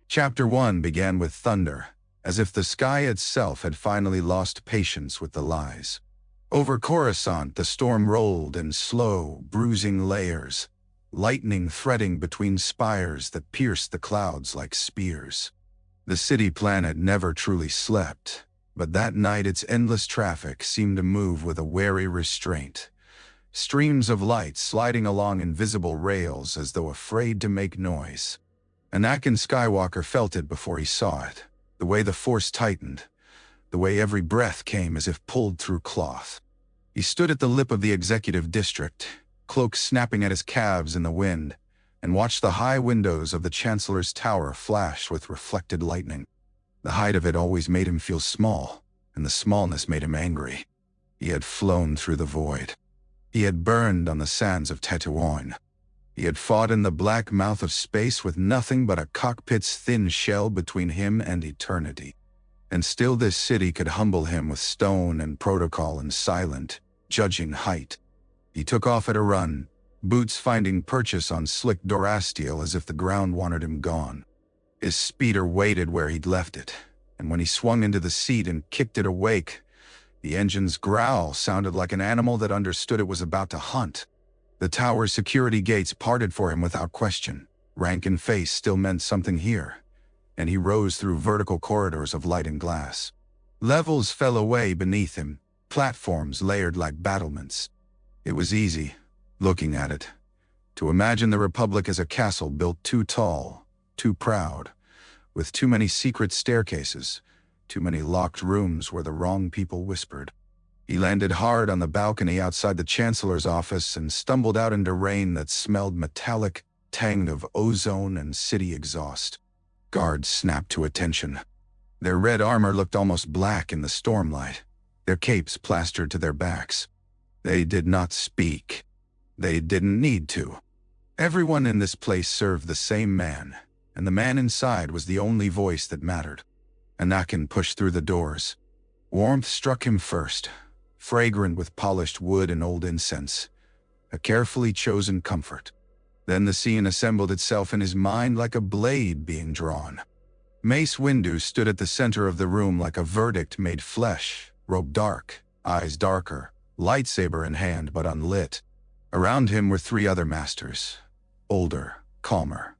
Chapter 1 began with thunder, as if the sky itself had finally lost patience with the lies. Over Coruscant the storm rolled in slow, bruising layers, lightning threading between spires that pierced the clouds like spears. The city planet never truly slept, but that night its endless traffic seemed to move with a wary restraint. Streams of light sliding along invisible rails as though afraid to make noise. Anakin Skywalker felt it before he saw it, the way the Force tightened, the way every breath came as if pulled through cloth. He stood at the lip of the executive district, cloak snapping at his calves in the wind, and watched the high windows of the Chancellor's tower flash with reflected lightning. The height of it always made him feel small, and the smallness made him angry. He had flown through the void. He had burned on the sands of Tatooine. He had fought in the black mouth of space with nothing but a cockpit's thin shell between him and eternity. And still this city could humble him with stone and protocol and silent, judging height. He took off at a run, boots finding purchase on slick Dorasteel as if the ground wanted him gone. His speeder waited where he'd left it, and when he swung into the seat and kicked it awake, the engine's growl sounded like an animal that understood it was about to hunt. The tower's security gates parted for him without question. Rank and face still meant something here, and he rose through vertical corridors of light and glass. Levels fell away beneath him, platforms layered like battlements. It was easy, looking at it, to imagine the Republic as a castle built too tall, too proud, with too many secret staircases, too many locked rooms where the wrong people whispered. He landed hard on the balcony outside the Chancellor's office and stumbled out into rain that smelled metallic, tang of ozone and city exhaust. Guards snapped to attention. Their red armor looked almost black in the stormlight, their capes plastered to their backs. They did not speak. They didn't need to. Everyone in this place served the same man, and the man inside was the only voice that mattered. Anakin pushed through the doors. Warmth struck him first, fragrant with polished wood and old incense, a carefully chosen comfort. Then the scene assembled itself in his mind like a blade being drawn. Mace Windu stood at the center of the room like a verdict made flesh, robed dark, eyes darker, lightsaber in hand but unlit. Around him were three other masters, older, calmer,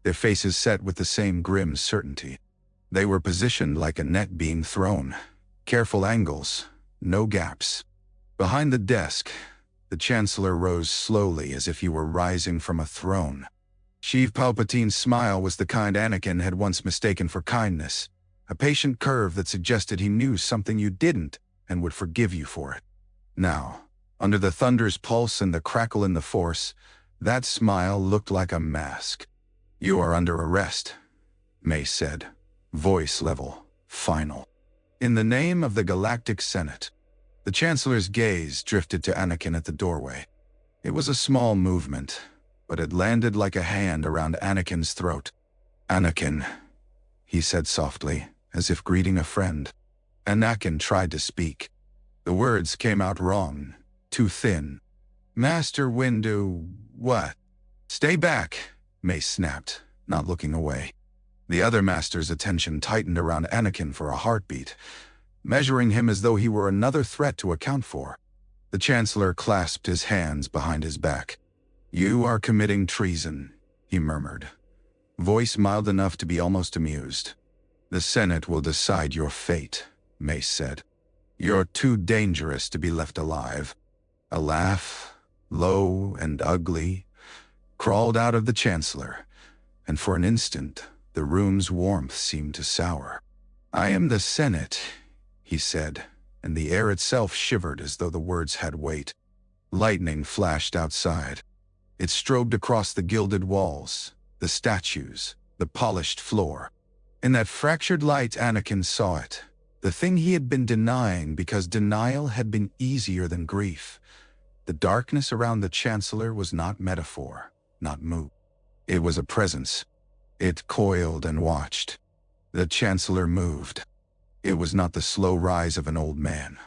their faces set with the same grim certainty. They were positioned like a net being thrown, careful angles, no gaps. Behind the desk, the Chancellor rose slowly as if he were rising from a throne. Sheev Palpatine's smile was the kind Anakin had once mistaken for kindness, a patient curve that suggested he knew something you didn't and would forgive you for it. Now, under the thunder's pulse and the crackle in the Force, that smile looked like a mask. "You are under arrest," Mace said, voice level, final. "In the name of the Galactic Senate." The Chancellor's gaze drifted to Anakin at the doorway. It was a small movement, but it landed like a hand around Anakin's throat. "Anakin," he said softly, as if greeting a friend. Anakin tried to speak. The words came out wrong, too thin. "Master Windu, what?" "Stay back," Mace snapped, not looking away. The other master's attention tightened around Anakin for a heartbeat, measuring him as though he were another threat to account for. The Chancellor clasped his hands behind his back. "You are committing treason," he murmured, voice mild enough to be almost amused. "The Senate will decide your fate," Mace said. "You're too dangerous to be left alive." A laugh, low and ugly, crawled out of the Chancellor, and for an instant, the room's warmth seemed to sour. "I am the Senate," he said, and the air itself shivered as though the words had weight. Lightning flashed outside. It strobed across the gilded walls, the statues, the polished floor. In that fractured light, Anakin saw it, the thing he had been denying because denial had been easier than grief. The darkness around the Chancellor was not metaphor, not mood. It was a presence. It coiled and watched. The Chancellor moved. It was not the slow rise of an old man,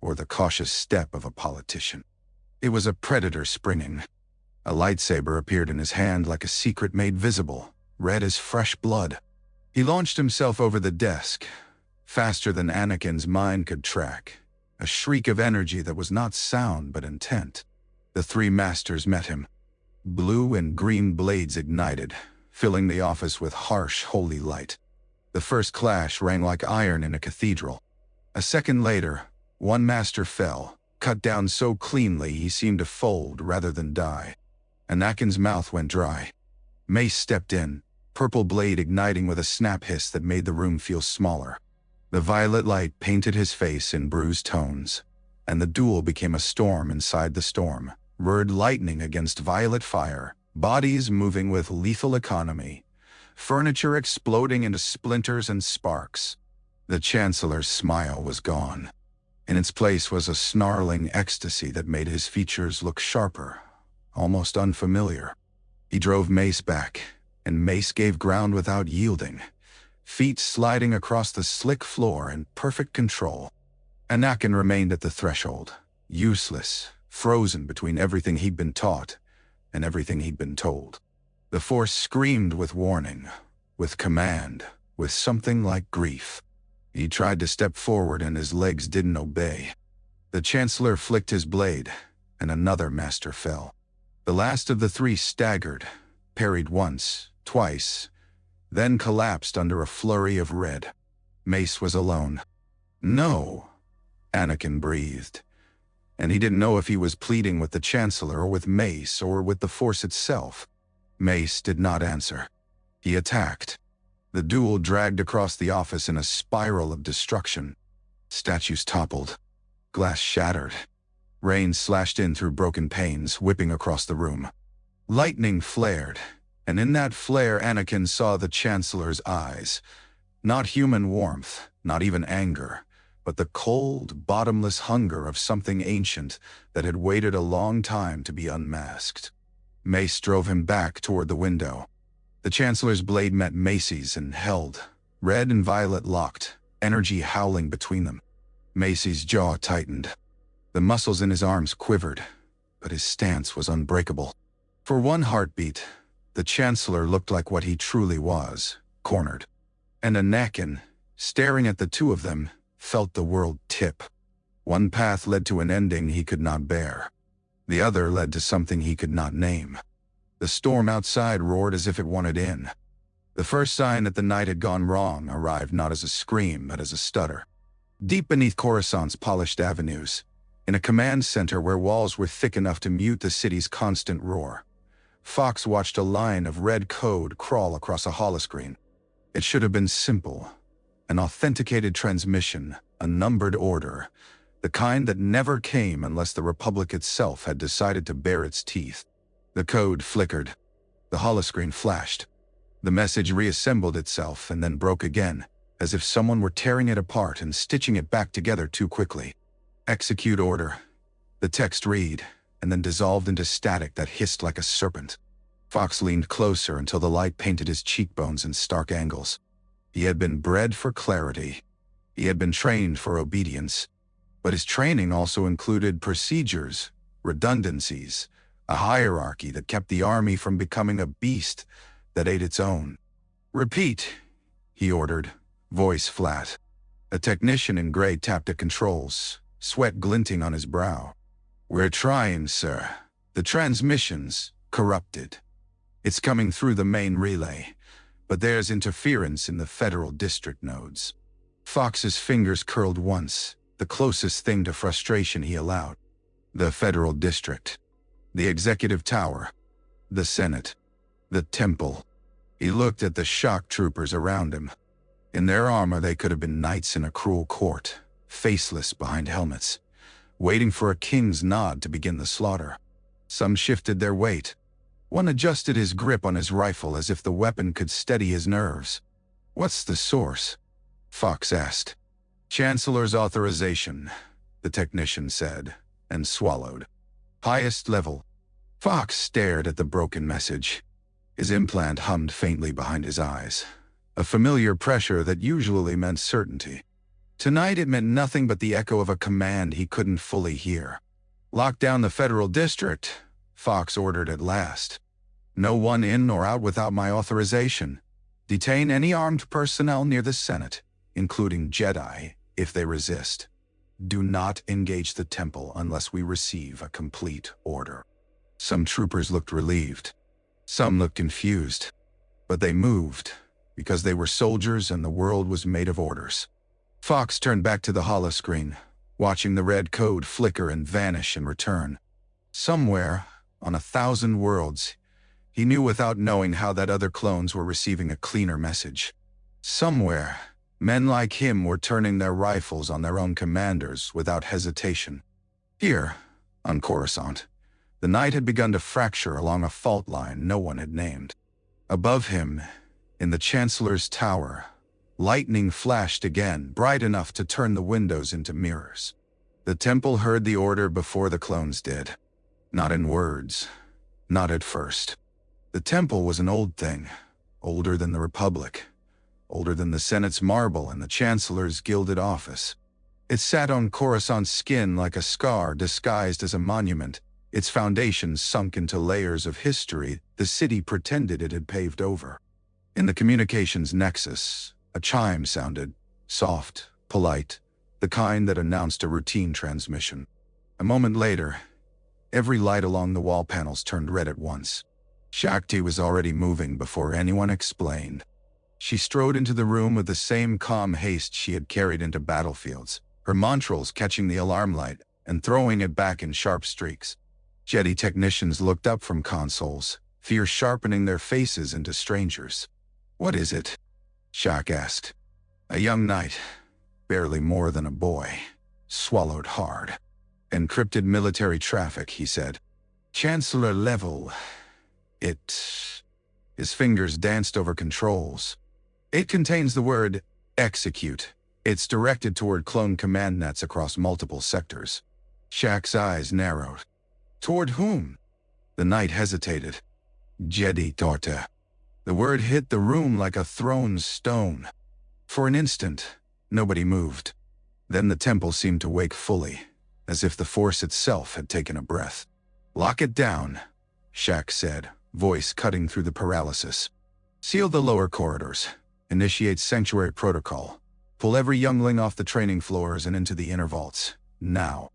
or the cautious step of a politician. It was a predator springing. A lightsaber appeared in his hand like a secret made visible, red as fresh blood. He launched himself over the desk, faster than Anakin's mind could track, a shriek of energy that was not sound but intent. The three masters met him. Blue and green blades ignited, filling the office with harsh, holy light. The first clash rang like iron in a cathedral. A second later, one master fell, cut down so cleanly he seemed to fold rather than die. Anakin's mouth went dry. Mace stepped in, purple blade igniting with a snap hiss that made the room feel smaller. The violet light painted his face in bruised tones, and the duel became a storm inside the storm. Red lightning against violet fire, bodies moving with lethal economy, furniture exploding into splinters and sparks. The Chancellor's smile was gone. In its place was a snarling ecstasy that made his features look sharper, almost unfamiliar. He drove Mace back, and Mace gave ground without yielding, feet sliding across the slick floor in perfect control. Anakin remained at the threshold, useless, frozen between everything he'd been taught and everything he'd been told. The Force screamed with warning, with command, with something like grief. He tried to step forward and his legs didn't obey. The Chancellor flicked his blade, and another master fell. The last of the three staggered, parried once, twice, then collapsed under a flurry of red. Mace was alone. "No," Anakin breathed. And he didn't know if he was pleading with the Chancellor or with Mace or with the Force itself. Mace did not answer. He attacked. The duel dragged across the office in a spiral of destruction. Statues toppled. Glass shattered. Rain slashed in through broken panes, whipping across the room. Lightning flared, and in that flare Anakin saw the Chancellor's eyes. Not human warmth, not even anger, but the cold, bottomless hunger of something ancient that had waited a long time to be unmasked. Mace drove him back toward the window. The Chancellor's blade met Mace's and held, red and violet locked, energy howling between them. Mace's jaw tightened. The muscles in his arms quivered, but his stance was unbreakable. For one heartbeat, the Chancellor looked like what he truly was, cornered. And Anakin, staring at the two of them, felt the world tip. One path led to an ending he could not bear. The other led to something he could not name. The storm outside roared as if it wanted in. The first sign that the night had gone wrong arrived not as a scream but as a stutter. Deep beneath Coruscant's polished avenues, in a command center where walls were thick enough to mute the city's constant roar, Fox watched a line of red code crawl across a holoscreen. It should have been simple. An authenticated transmission, a numbered order, the kind that never came unless the Republic itself had decided to bare its teeth. The code flickered. The holoscreen flashed. The message reassembled itself and then broke again, as if someone were tearing it apart and stitching it back together too quickly. Execute order. The text read, and then dissolved into static that hissed like a serpent. Fox leaned closer until the light painted his cheekbones in stark angles. He had been bred for clarity. He had been trained for obedience. But his training also included procedures, redundancies, a hierarchy that kept the army from becoming a beast that ate its own. "Repeat," he ordered, voice flat. A technician in gray tapped at controls, sweat glinting on his brow. "We're trying, sir. The transmission's corrupted. It's coming through the main relay, but there's interference in the federal district nodes." Fox's fingers curled once, the closest thing to frustration he allowed. The federal district. The executive tower. The Senate. The temple. He looked at the shock troopers around him. In their armor they could have been knights in a cruel court, faceless behind helmets, waiting for a king's nod to begin the slaughter. Some shifted their weight. One adjusted his grip on his rifle as if the weapon could steady his nerves. "What's the source?" Fox asked. "Chancellor's authorization," the technician said, and swallowed. "Highest level." Fox stared at the broken message. His implant hummed faintly behind his eyes, a familiar pressure that usually meant certainty. Tonight it meant nothing but the echo of a command he couldn't fully hear. "Lock down the federal district," Fox ordered at last. "No one in or out without my authorization. Detain any armed personnel near the Senate, including Jedi, if they resist. Do not engage the temple unless we receive a complete order." Some troopers looked relieved. Some looked confused. But they moved, because they were soldiers and the world was made of orders. Fox turned back to the holoscreen, watching the red code flicker and vanish and return. Somewhere, on 1,000 worlds, he knew without knowing how that other clones were receiving a cleaner message. Somewhere, men like him were turning their rifles on their own commanders without hesitation. Here, on Coruscant, the night had begun to fracture along a fault line no one had named. Above him, in the Chancellor's tower, lightning flashed again, bright enough to turn the windows into mirrors. The temple heard the order before the clones did. Not in words, not at first. The temple was an old thing, older than the Republic, older than the Senate's marble and the Chancellor's gilded office. It sat on Coruscant's skin like a scar disguised as a monument, its foundations sunk into layers of history the city pretended it had paved over. In the communications nexus, a chime sounded, soft, polite, the kind that announced a routine transmission. A moment later, every light along the wall panels turned red at once. Shakti was already moving before anyone explained. She strode into the room with the same calm haste she had carried into battlefields, her mantrals catching the alarm light and throwing it back in sharp streaks. Jedi technicians looked up from consoles, fear sharpening their faces into strangers. "What is it?" Shak asked. A young knight, barely more than a boy, swallowed hard. "Encrypted military traffic," he said. "Chancellor level. It..." His fingers danced over controls. "It contains the word execute. It's directed toward clone command nets across multiple sectors." Shak's eyes narrowed. "Toward whom?" The knight hesitated. "Jedi Torta." The word hit the room like a thrown stone. For an instant, nobody moved. Then the temple seemed to wake fully, as if the Force itself had taken a breath. "Lock it down," Shak said, voice cutting through the paralysis. "Seal the lower corridors. Initiate sanctuary protocol. Pull every youngling off the training floors and into the inner vaults. Now."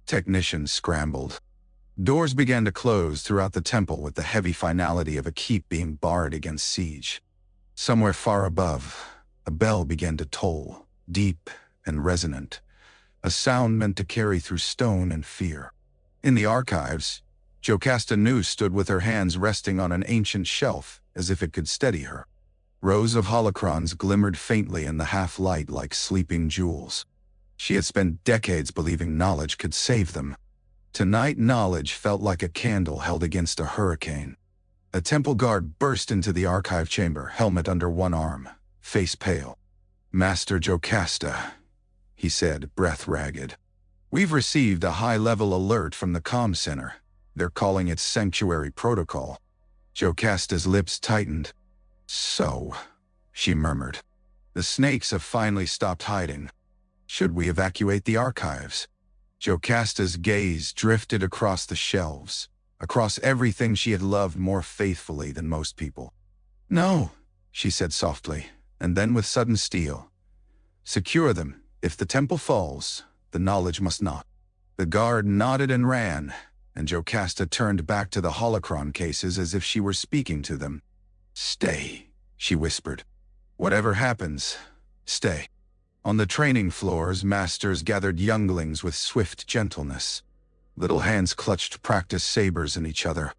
Technicians scrambled. Doors began to close throughout the temple with the heavy finality of a keep being barred against siege. Somewhere far above, a bell began to toll, deep and resonant, a sound meant to carry through stone and fear. In the archives, Jocasta Nu stood with her hands resting on an ancient shelf as if it could steady her. Rows of holocrons glimmered faintly in the half-light like sleeping jewels. She had spent decades believing knowledge could save them. Tonight, knowledge felt like a candle held against a hurricane. A temple guard burst into the archive chamber, helmet under one arm, face pale. "Master Jocasta," he said, breath ragged. "We've received a high-level alert from the comm center. They're calling it Sanctuary Protocol." Jocasta's lips tightened. "So," she murmured, "the snakes have finally stopped hiding. Should we evacuate the archives?" Jocasta's gaze drifted across the shelves, across everything she had loved more faithfully than most people. "No," she said softly, and then with sudden steel. "Secure them. If the temple falls, the knowledge must not." The guard nodded and ran, and Jocasta turned back to the holocron cases as if she were speaking to them. "Stay," she whispered. "Whatever happens, stay." On the training floors, masters gathered younglings with swift gentleness. Little hands clutched practice sabers in each other.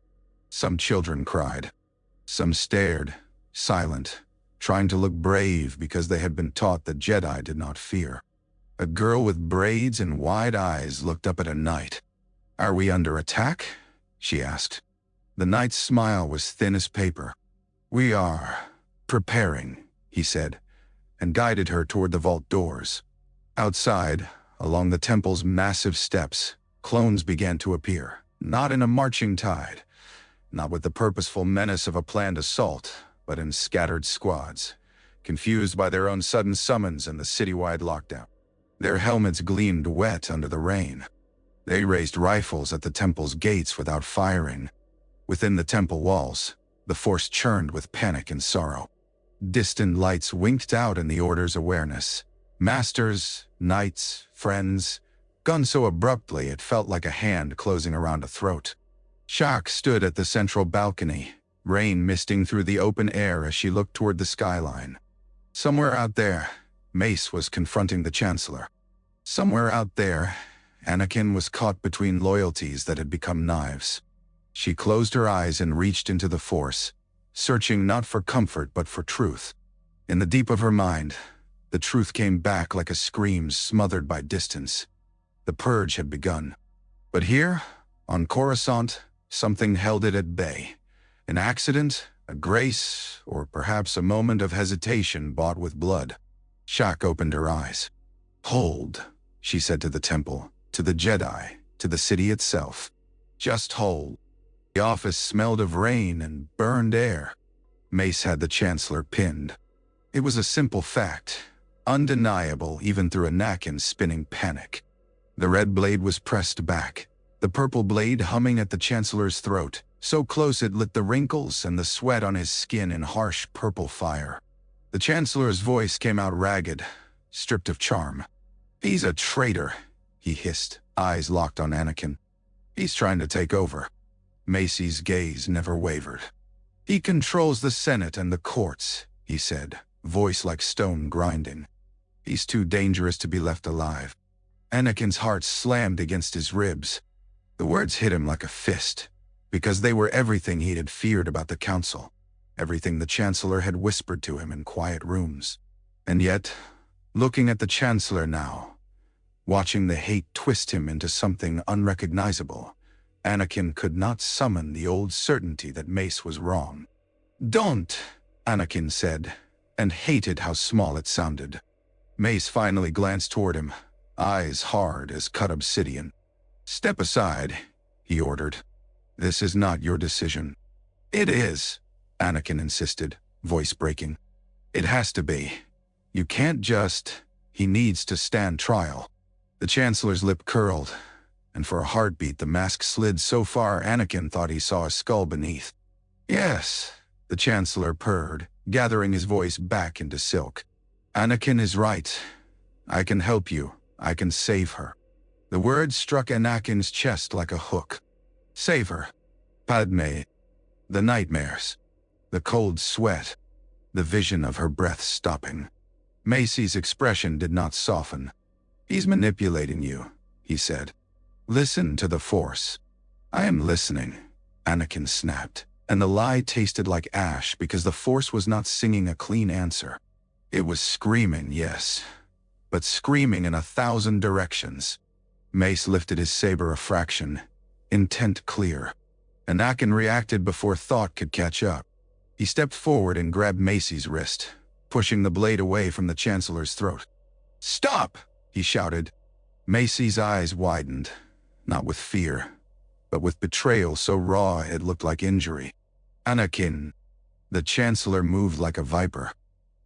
Some children cried. Some stared, silent, trying to look brave because they had been taught that Jedi did not fear. A girl with braids and wide eyes looked up at a knight. "Are we under attack?" she asked. The knight's smile was thin as paper. "We are preparing," he said, and guided her toward the vault doors. Outside, along the temple's massive steps, clones began to appear, not in a marching tide, not with the purposeful menace of a planned assault, but in scattered squads, confused by their own sudden summons and the citywide lockdown. Their helmets gleamed wet under the rain. They raised rifles at the temple's gates without firing. Within the temple walls, the force churned with panic and sorrow. Distant lights winked out in the Order's awareness. Masters, knights, friends, gunned so abruptly it felt like a hand closing around a throat. Shak stood at the central balcony, rain misting through the open air as she looked toward the skyline. Somewhere out there, Mace was confronting the Chancellor. Somewhere out there, Anakin was caught between loyalties that had become knives. She closed her eyes and reached into the Force, searching not for comfort but for truth. In the deep of her mind, the truth came back like a scream smothered by distance. The purge had begun. But here, on Coruscant, something held it at bay. An accident, a grace, or perhaps a moment of hesitation bought with blood. Shak opened her eyes. "Hold," she said to the temple, to the Jedi, to the city itself. "Just hold." The office smelled of rain and burned air. Mace had the Chancellor pinned. It was a simple fact, undeniable even through Anakin's spinning panic. The red blade was pressed back, the purple blade humming at the Chancellor's throat, so close it lit the wrinkles and the sweat on his skin in harsh purple fire. The Chancellor's voice came out ragged, stripped of charm. "He's a traitor," he hissed, eyes locked on Anakin. "He's trying to take over." Mace's gaze never wavered. "He controls the Senate and the courts," he said, voice like stone grinding. "He's too dangerous to be left alive." Anakin's heart slammed against his ribs. The words hit him like a fist, because they were everything he had feared about the Council, everything the Chancellor had whispered to him in quiet rooms. And yet, looking at the Chancellor now, watching the hate twist him into something unrecognizable, Anakin could not summon the old certainty that Mace was wrong. "Don't," Anakin said, and hated how small it sounded. Mace finally glanced toward him, eyes hard as cut obsidian. "Step aside," he ordered. "This is not your decision." "It is," Anakin insisted, voice breaking. "It has to be. You can't just—" "He needs to stand trial." The Chancellor's lip curled, and for a heartbeat the mask slid so far Anakin thought he saw a skull beneath. "Yes," the Chancellor purred, gathering his voice back into silk. "Anakin is right. I can help you. I can save her." The words struck Anakin's chest like a hook. Save her. Padme. The nightmares. The cold sweat. The vision of her breath stopping. Mace's expression did not soften. "He's manipulating you," he said. "Listen to the Force." "I am listening," Anakin snapped, and the lie tasted like ash because the Force was not singing a clean answer. It was screaming, yes, but screaming in 1,000 directions. Mace lifted his saber a fraction, intent clear. Anakin reacted before thought could catch up. He stepped forward and grabbed Mace's wrist, pushing the blade away from the Chancellor's throat. "Stop!" he shouted. Mace's eyes widened, not with fear, but with betrayal so raw it looked like injury. "Anakin." The Chancellor moved like a viper.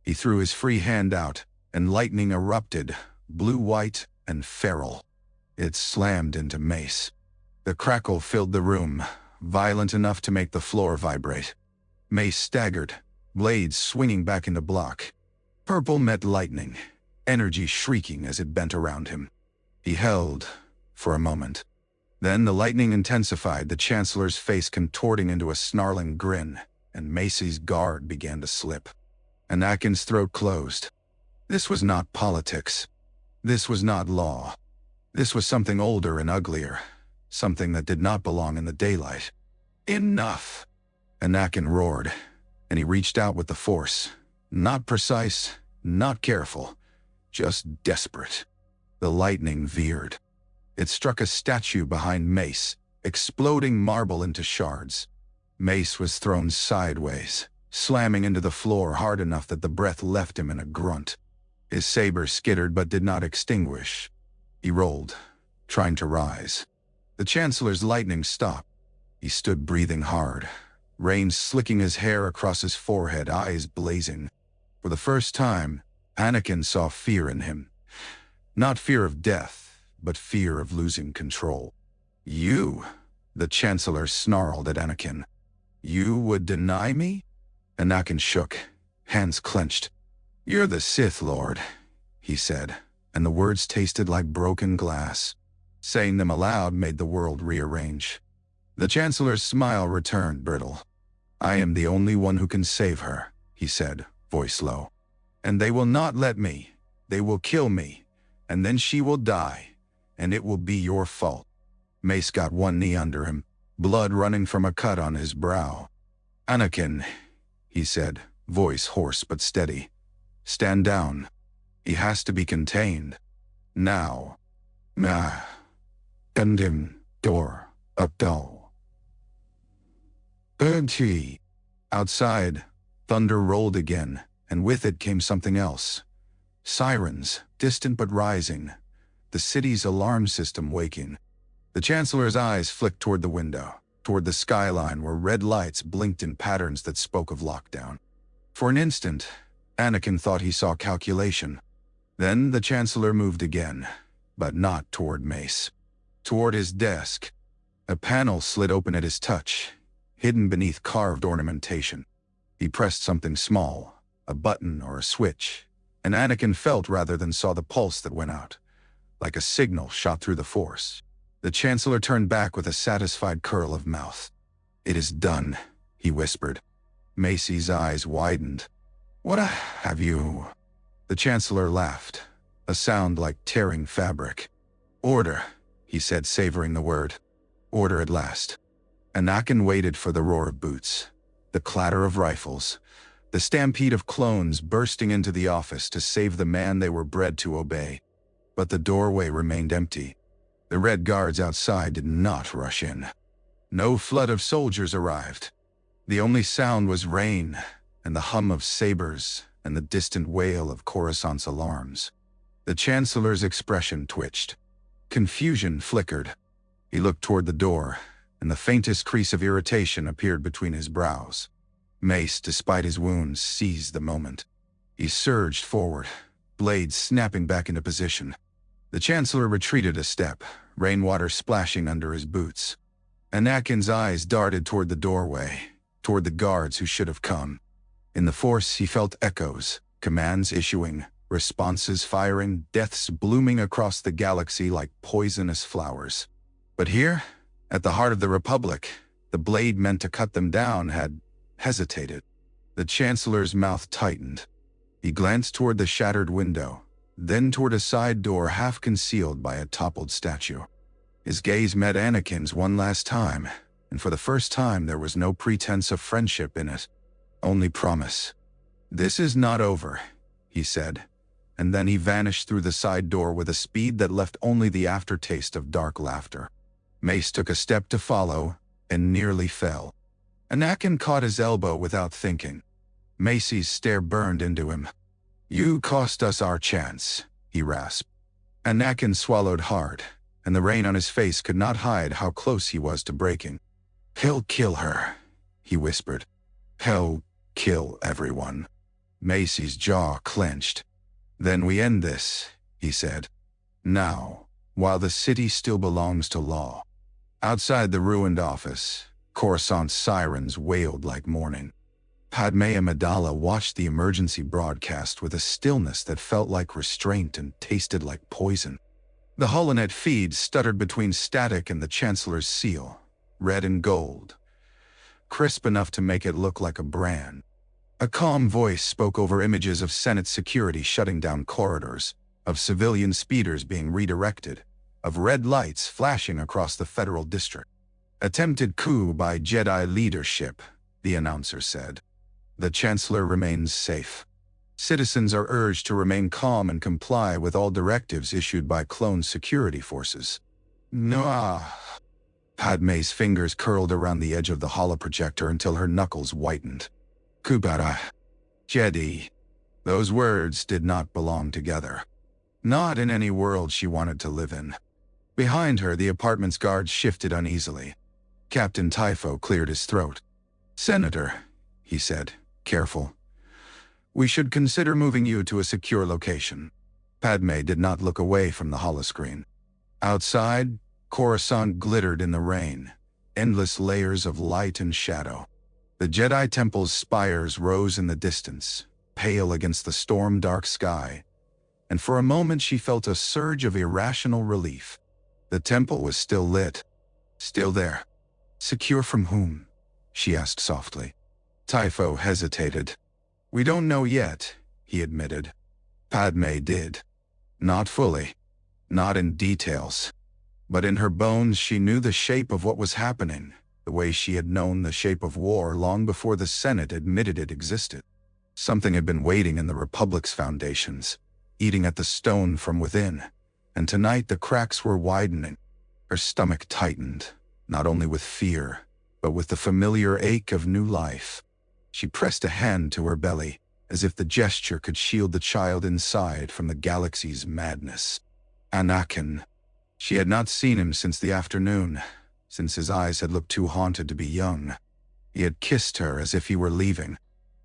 He threw his free hand out, and lightning erupted, blue-white and feral. It slammed into Mace. The crackle filled the room, violent enough to make the floor vibrate. Mace staggered, blades swinging back into block. Purple met lightning, energy shrieking as it bent around him. He held, for a moment. Then the lightning intensified, the Chancellor's face contorting into a snarling grin, and Mace's guard began to slip. Anakin's throat closed. This was not politics. This was not law. This was something older and uglier, something that did not belong in the daylight. "Enough!" Anakin roared, and he reached out with the Force. Not precise, not careful, just desperate. The lightning veered. It struck a statue behind Mace, exploding marble into shards. Mace was thrown sideways, slamming into the floor hard enough that the breath left him in a grunt. His saber skittered but did not extinguish. He rolled, trying to rise. The Chancellor's lightning stopped. He stood breathing hard, rain slicking his hair across his forehead, eyes blazing. For the first time, Anakin saw fear in him. Not fear of death, but fear of losing control. "You," the Chancellor snarled at Anakin. "You would deny me?" Anakin shook, hands clenched. "You're the Sith Lord," he said, and the words tasted like broken glass. Saying them aloud made the world rearrange. The Chancellor's smile returned brittle. "I am the only one who can save her," he said, voice low. "And they will not let me. They will kill me, and then she will die, and it will be your fault." Mace got one knee under him, blood running from a cut on his brow. "Anakin," he said, voice hoarse but steady. "Stand down. He has to be contained. Now." "Nah. And him, door, up down." "Urunti." Outside, thunder rolled again, and with it came something else. Sirens, distant but rising. The city's alarm system waking. The Chancellor's eyes flicked toward the window, toward the skyline where red lights blinked in patterns that spoke of lockdown. For an instant, Anakin thought he saw calculation. Then the Chancellor moved again, but not toward Mace. Toward his desk. A panel slid open at his touch, hidden beneath carved ornamentation. He pressed something small, a button or a switch, and Anakin felt rather than saw the pulse that went out, like a signal shot through the Force. The Chancellor turned back with a satisfied curl of mouth. "It is done," he whispered. Mace's eyes widened. "What have you?" The Chancellor laughed, a sound like tearing fabric. "Order," he said, savoring the word. "Order at last." Anakin waited for the roar of boots, the clatter of rifles, the stampede of clones bursting into the office to save the man they were bred to obey. But the doorway remained empty. The Red Guards outside did not rush in. No flood of soldiers arrived. The only sound was rain, and the hum of sabers, and the distant wail of Coruscant's alarms. The Chancellor's expression twitched. Confusion flickered. He looked toward the door, and the faintest crease of irritation appeared between his brows. Mace, despite his wounds, seized the moment. He surged forward, blade snapping back into position. The Chancellor retreated a step, rainwater splashing under his boots. Anakin's eyes darted toward the doorway, toward the guards who should have come. In the Force he felt echoes, commands issuing, responses firing, deaths blooming across the galaxy like poisonous flowers. But here, at the heart of the Republic, the blade meant to cut them down had hesitated. The Chancellor's mouth tightened. He glanced toward the shattered window, then toward a side door half concealed by a toppled statue. His gaze met Anakin's one last time, and for the first time there was no pretense of friendship in it. Only promise. "This is not over," he said, and then he vanished through the side door with a speed that left only the aftertaste of dark laughter. Mace took a step to follow, and nearly fell. Anakin caught his elbow without thinking. Mace's stare burned into him. "You cost us our chance," he rasped. Anakin swallowed hard, and the rain on his face could not hide how close he was to breaking. "He'll kill her," he whispered. "He'll kill everyone." Mace's jaw clenched. "Then we end this," he said. "Now, while the city still belongs to law." Outside the ruined office, Coruscant's sirens wailed like mourning. Padme Amidala watched the emergency broadcast with a stillness that felt like restraint and tasted like poison. The holonet feed stuttered between static and the Chancellor's seal, red and gold, crisp enough to make it look like a brand. A calm voice spoke over images of Senate security shutting down corridors, of civilian speeders being redirected, of red lights flashing across the federal district. "Attempted coup by Jedi leadership," the announcer said. "The Chancellor remains safe. Citizens are urged to remain calm and comply with all directives issued by clone security forces." "No." Padme's fingers curled around the edge of the holoprojector until her knuckles whitened. "Kubara. Jedi." Those words did not belong together. Not in any world she wanted to live in. Behind her, the apartment's guards shifted uneasily. Captain Typho cleared his throat. "Senator," he said, careful, "we should consider moving you to a secure location." Padme did not look away from the holoscreen. Outside, Coruscant glittered in the rain, endless layers of light and shadow. The Jedi Temple's spires rose in the distance, pale against the storm-dark sky, and for a moment she felt a surge of irrational relief. The temple was still lit, still there. Secure from whom? She asked softly. Typho hesitated. We don't know yet, he admitted. Padme did. Not fully. Not in details. But in her bones she knew the shape of what was happening, the way she had known the shape of war long before the Senate admitted it existed. Something had been waiting in the Republic's foundations, eating at the stone from within, and tonight the cracks were widening. Her stomach tightened, not only with fear, but with the familiar ache of new life. She pressed a hand to her belly, as if the gesture could shield the child inside from the galaxy's madness. Anakin. She had not seen him since the afternoon, since his eyes had looked too haunted to be young. He had kissed her as if he were leaving.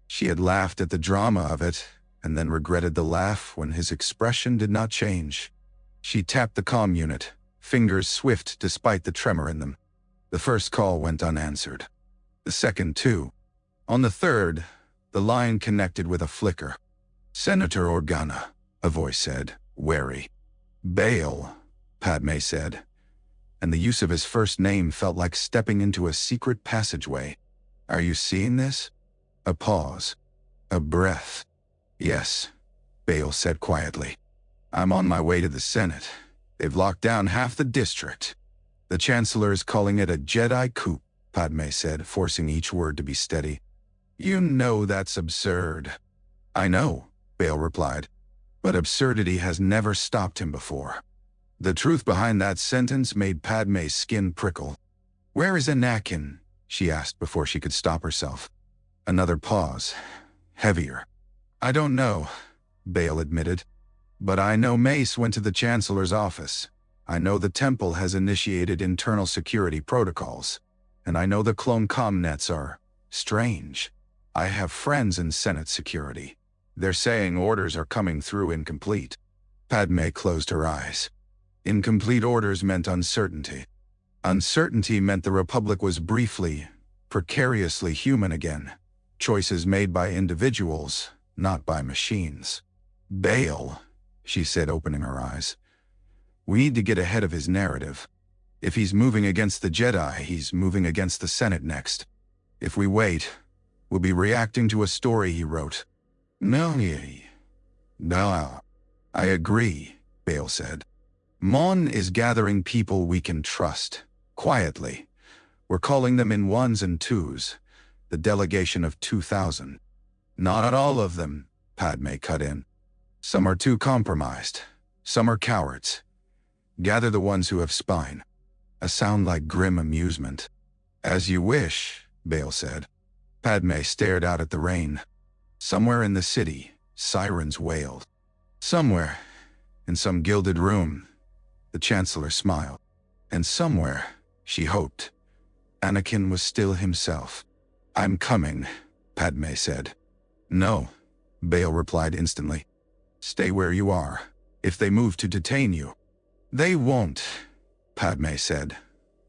She had laughed at the drama of it, and then regretted the laugh when his expression did not change. She tapped the comm unit, fingers swift despite the tremor in them. The first call went unanswered. The second, too. On the third, the line connected with a flicker. Senator Organa, a voice said, wary. Bail, Padme said, and the use of his first name felt like stepping into a secret passageway. Are you seeing this? A pause. A breath. Yes, Bail said quietly. I'm on my way to the Senate. They've locked down half the district. The Chancellor is calling it a Jedi coup, Padme said, forcing each word to be steady. You know that's absurd. I know, Bail replied, but absurdity has never stopped him before. The truth behind that sentence made Padme's skin prickle. Where is Anakin? She asked before she could stop herself. Another pause. Heavier. I don't know, Bail admitted. But I know Mace went to the Chancellor's office. I know the Temple has initiated internal security protocols. And I know the clone comm-nets are strange. I have friends in Senate security. They're saying orders are coming through incomplete. Padme closed her eyes. Incomplete orders meant uncertainty. Uncertainty meant the Republic was briefly, precariously human again. Choices made by individuals, not by machines. Bail, she said, opening her eyes. We need to get ahead of his narrative. If he's moving against the Jedi, he's moving against the Senate next. If we wait, we'll be reacting to a story he wrote. No, I agree, Bail said. Mon is gathering people we can trust, quietly. We're calling them in ones and twos, the delegation of 2,000. Not all of them, Padme cut in. Some are too compromised. Some are cowards. Gather the ones who have spine. A sound like grim amusement. As you wish, Bail said. Padme stared out at the rain. Somewhere in the city, sirens wailed. Somewhere, in some gilded room, the Chancellor smiled. And somewhere, she hoped, Anakin was still himself. I'm coming, Padme said. No, Bail replied instantly. Stay where you are, if they move to detain you. They won't, Padme said,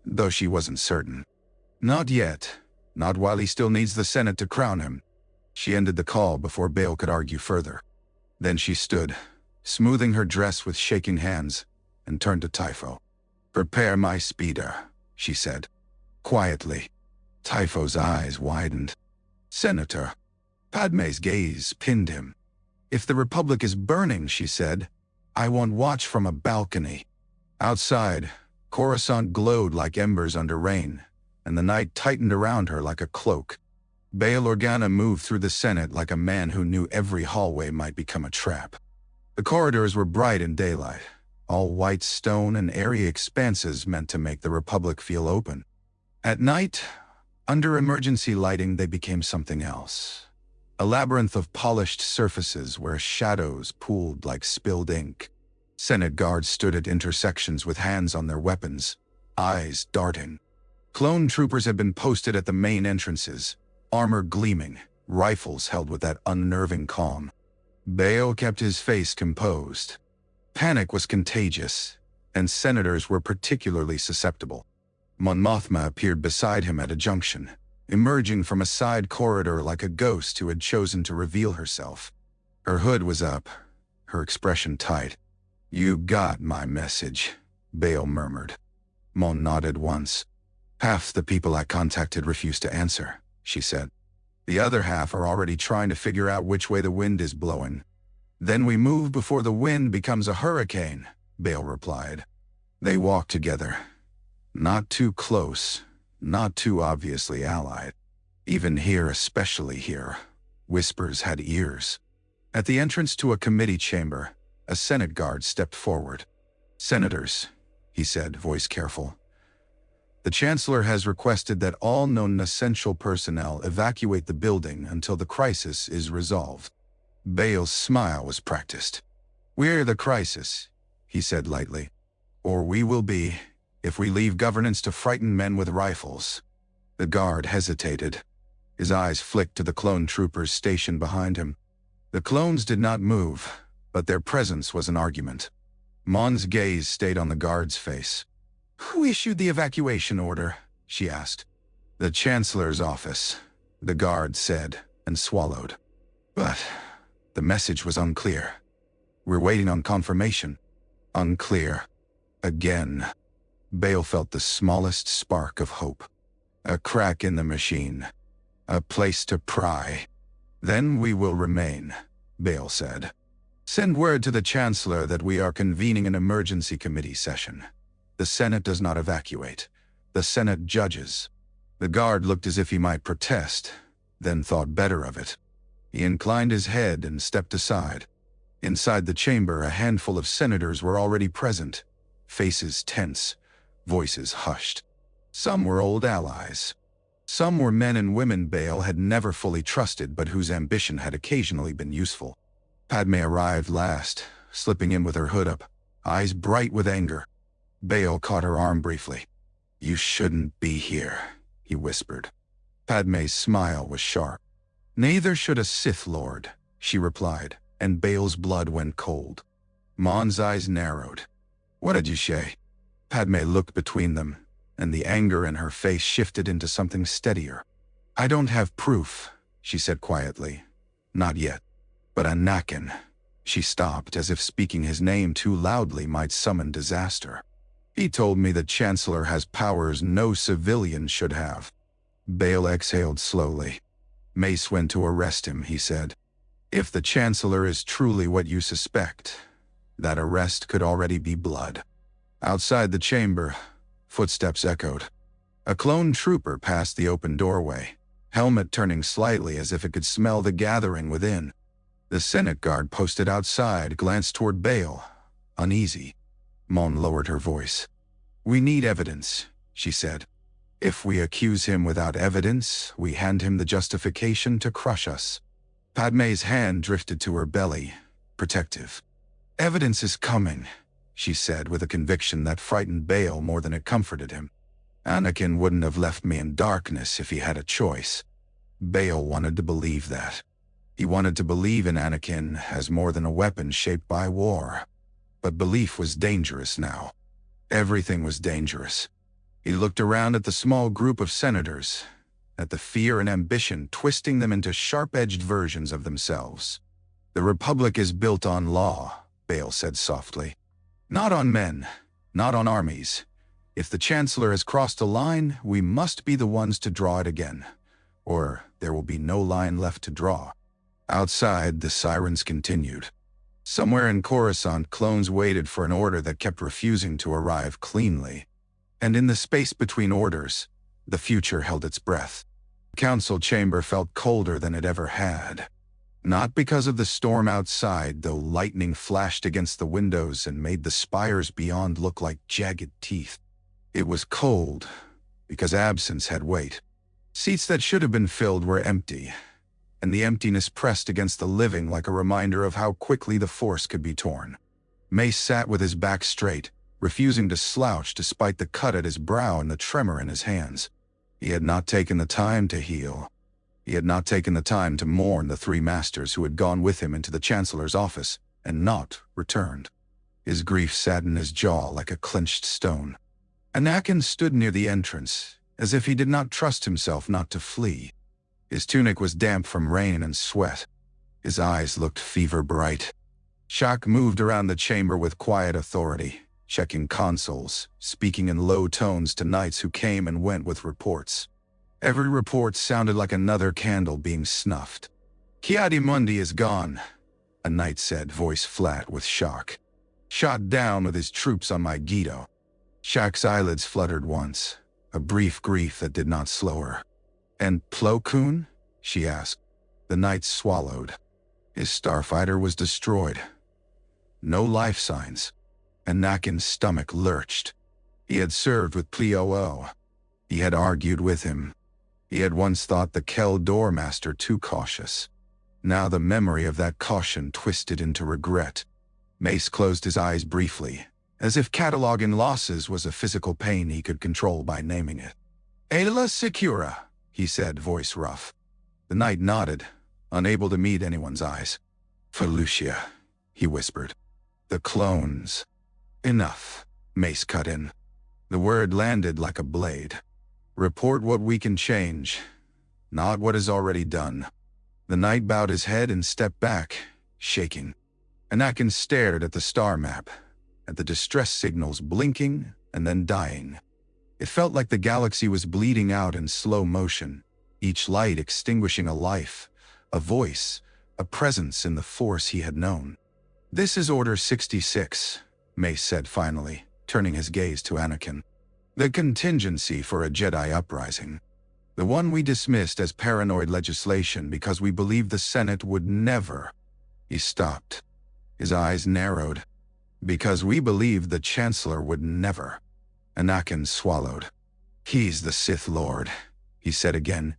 though she wasn't certain. Not yet, not while he still needs the Senate to crown him. She ended the call before Bail could argue further. Then she stood, smoothing her dress with shaking hands, and turned to Typho. Prepare my speeder, she said. Quietly. Typho's eyes widened. Senator. Padme's gaze pinned him. If the Republic is burning, she said, I want watch from a balcony. Outside, Coruscant glowed like embers under rain, and the night tightened around her like a cloak. Bail Organa moved through the Senate like a man who knew every hallway might become a trap. The corridors were bright in daylight, all white stone and airy expanses meant to make the Republic feel open. At night, under emergency lighting, they became something else. A labyrinth of polished surfaces where shadows pooled like spilled ink. Senate guards stood at intersections with hands on their weapons, eyes darting. Clone troopers had been posted at the main entrances, armor gleaming, rifles held with that unnerving calm. Bail kept his face composed. Panic was contagious, and senators were particularly susceptible. Mon Mothma appeared beside him at a junction, emerging from a side corridor like a ghost who had chosen to reveal herself. Her hood was up, her expression tight. "You got my message," Bail murmured. Mon nodded once. "Half the people I contacted refused to answer," she said. "The other half are already trying to figure out which way the wind is blowing." "Then we move before the wind becomes a hurricane," Bail replied. They walked together. Not too close, not too obviously allied. Even here, especially here, whispers had ears. At the entrance to a committee chamber, a Senate guard stepped forward. "Senators," he said, voice careful. "The Chancellor has requested that all known essential personnel evacuate the building until the crisis is resolved." Bail's smile was practiced. "We're the crisis," he said lightly. "Or we will be, if we leave governance to frighten men with rifles." The guard hesitated. His eyes flicked to the clone troopers stationed behind him. The clones did not move, but their presence was an argument. Mon's gaze stayed on the guard's face. "Who issued the evacuation order?" she asked. "The Chancellor's office," the guard said, and swallowed. "But the message was unclear. We're waiting on confirmation." Unclear. Again. Bail felt the smallest spark of hope. A crack in the machine. A place to pry. "Then we will remain," Bail said. "Send word to the Chancellor that we are convening an emergency committee session. The Senate does not evacuate. The Senate judges." The guard looked as if he might protest, then thought better of it. He inclined his head and stepped aside. Inside the chamber, a handful of senators were already present, faces tense, voices hushed. Some were old allies. Some were men and women Bail had never fully trusted but whose ambition had occasionally been useful. Padme arrived last, slipping in with her hood up, eyes bright with anger. Bail caught her arm briefly. "You shouldn't be here," he whispered. Padme's smile was sharp. "Neither should a Sith Lord," she replied, and Bail's blood went cold. Mon's eyes narrowed. "What did you say?" Padme looked between them, and the anger in her face shifted into something steadier. "I don't have proof," she said quietly. "Not yet. But Anakin." She stopped, as if speaking his name too loudly might summon disaster. "He told me the Chancellor has powers no civilian should have." Bail exhaled slowly. "Mace went to arrest him," he said. "If the Chancellor is truly what you suspect, that arrest could already be blood." Outside the chamber, footsteps echoed. A clone trooper passed the open doorway, helmet turning slightly as if it could smell the gathering within. The Senate guard posted outside glanced toward Bail, uneasy. Mon lowered her voice. "We need evidence," she said. "If we accuse him without evidence, we hand him the justification to crush us." Padme's hand drifted to her belly, protective. "Evidence is coming," she said with a conviction that frightened Bail more than it comforted him. "Anakin wouldn't have left me in darkness if he had a choice." Bail wanted to believe that. He wanted to believe in Anakin as more than a weapon shaped by war. But belief was dangerous now. Everything was dangerous. He looked around at the small group of senators, at the fear and ambition twisting them into sharp-edged versions of themselves. "The Republic is built on law," Bail said softly. "Not on men, not on armies. If the Chancellor has crossed a line, we must be the ones to draw it again, or there will be no line left to draw." Outside, the sirens continued. Somewhere in Coruscant, clones waited for an order that kept refusing to arrive cleanly. And in the space between orders, the future held its breath. The council chamber felt colder than it ever had. Not because of the storm outside, though lightning flashed against the windows and made the spires beyond look like jagged teeth. It was cold because absence had weight. Seats that should have been filled were empty, and the emptiness pressed against the living like a reminder of how quickly the Force could be torn. Mace sat with his back straight, refusing to slouch despite the cut at his brow and the tremor in his hands. He had not taken the time to heal. He had not taken the time to mourn the three masters who had gone with him into the Chancellor's office and not returned. His grief sat in his jaw like a clenched stone. Anakin stood near the entrance, as if he did not trust himself not to flee. His tunic was damp from rain and sweat. His eyes looked fever-bright. Shak moved around the chamber with quiet authority, checking consoles, speaking in low tones to knights who came and went with reports. Every report sounded like another candle being snuffed. "Ki-Adi-Mundi is gone," a knight said, voice flat with shock. "Shot down with his troops on Megiddo." Shak's eyelids fluttered once, a brief grief that did not slow her. "And Plo Koon?" she asked. The knight swallowed. His starfighter was destroyed. No life signs. Anakin's stomach lurched. He had served with Plo. He had argued with him. He had once thought the Kel Doormaster too cautious. Now the memory of that caution twisted into regret. Mace closed his eyes briefly, as if cataloging losses was a physical pain he could control by naming it. "Ayla Secura," he said, voice rough. The knight nodded, unable to meet anyone's eyes. "Felucia," he whispered. "The clones." "Enough," Mace cut in. The word landed like a blade. "Report what we can change, not what is already done." The knight bowed his head and stepped back, shaking. Anakin stared at the star map, at the distress signals blinking and then dying. It felt like the galaxy was bleeding out in slow motion, each light extinguishing a life, a voice, a presence in the force he had known. "This is Order 66, Mace said finally, turning his gaze to Anakin. "The contingency for a Jedi uprising. The one we dismissed as paranoid legislation because we believed the Senate would never." He stopped. His eyes narrowed. "Because we believed the Chancellor would never." Anakin swallowed. "He's the Sith Lord," he said again,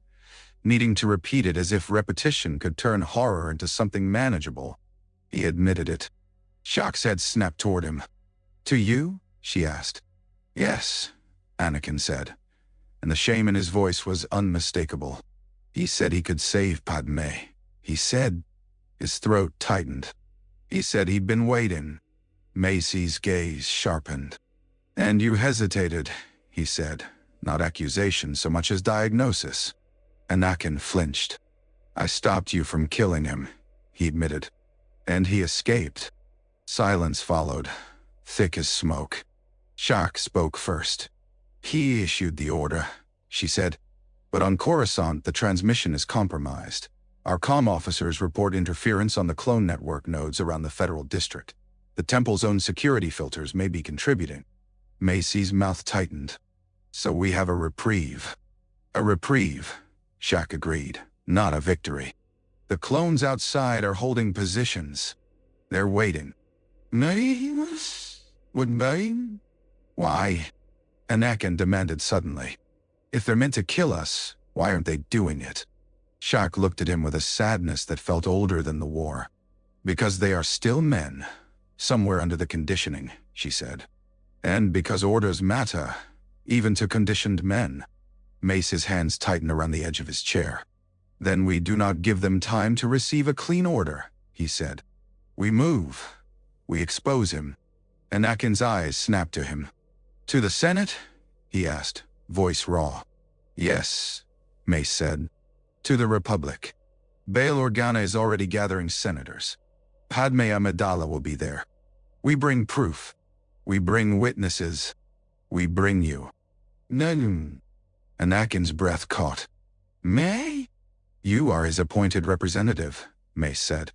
needing to repeat it as if repetition could turn horror into something manageable. He admitted it. Shak's head snapped toward him. "To you?" she asked. "Yes," Anakin said, and the shame in his voice was unmistakable. "He said he could save Padme. He said..." His throat tightened. "He said he'd been waiting." Macy's gaze sharpened. "And you hesitated," he said, not accusation so much as diagnosis. Anakin flinched. "I stopped you from killing him," he admitted. "And he escaped." Silence followed, thick as smoke. Shak spoke first. "He issued the order," she said. "But on Coruscant, the transmission is compromised. Our comm officers report interference on the clone network nodes around the Federal District. The Temple's own security filters may be contributing." Macy's mouth tightened. "So we have a reprieve." "A reprieve," Shak agreed, "not a victory. The clones outside are holding positions. They're waiting." "Why?" Anakin demanded suddenly. "If they're meant to kill us, why aren't they doing it?" Shak looked at him with a sadness that felt older than the war. "Because they are still men, somewhere under the conditioning," she said. "And because orders matter, even to conditioned men." Mace's hands tightened around the edge of his chair. "Then we do not give them time to receive a clean order," he said. "We move. We expose him." Anakin's eyes snapped to him. "To the Senate?" he asked, voice raw. "Yes," Mace said. "To the Republic. Bail Organa is already gathering senators. Padme Amidala will be there. We bring proof. We bring witnesses. We bring you." "None." Anakin's breath caught. "May?" "You are his appointed representative," Mace said.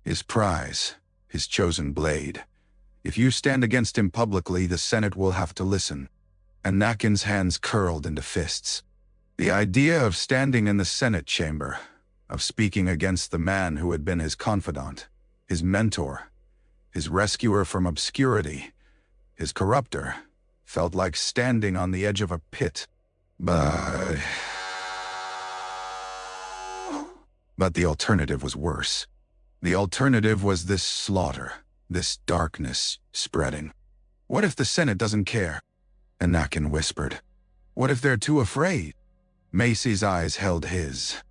"His prize, his chosen blade. If you stand against him publicly, the Senate will have to listen." Anakin's hands curled into fists. The idea of standing in the Senate chamber, of speaking against the man who had been his confidant, his mentor, his rescuer from obscurity, his corrupter, felt like standing on the edge of a pit. But the alternative was worse. The alternative was this slaughter, this darkness spreading. "What if the Senate doesn't care?" Anakin whispered. "What if they're too afraid?" Macy's eyes held his.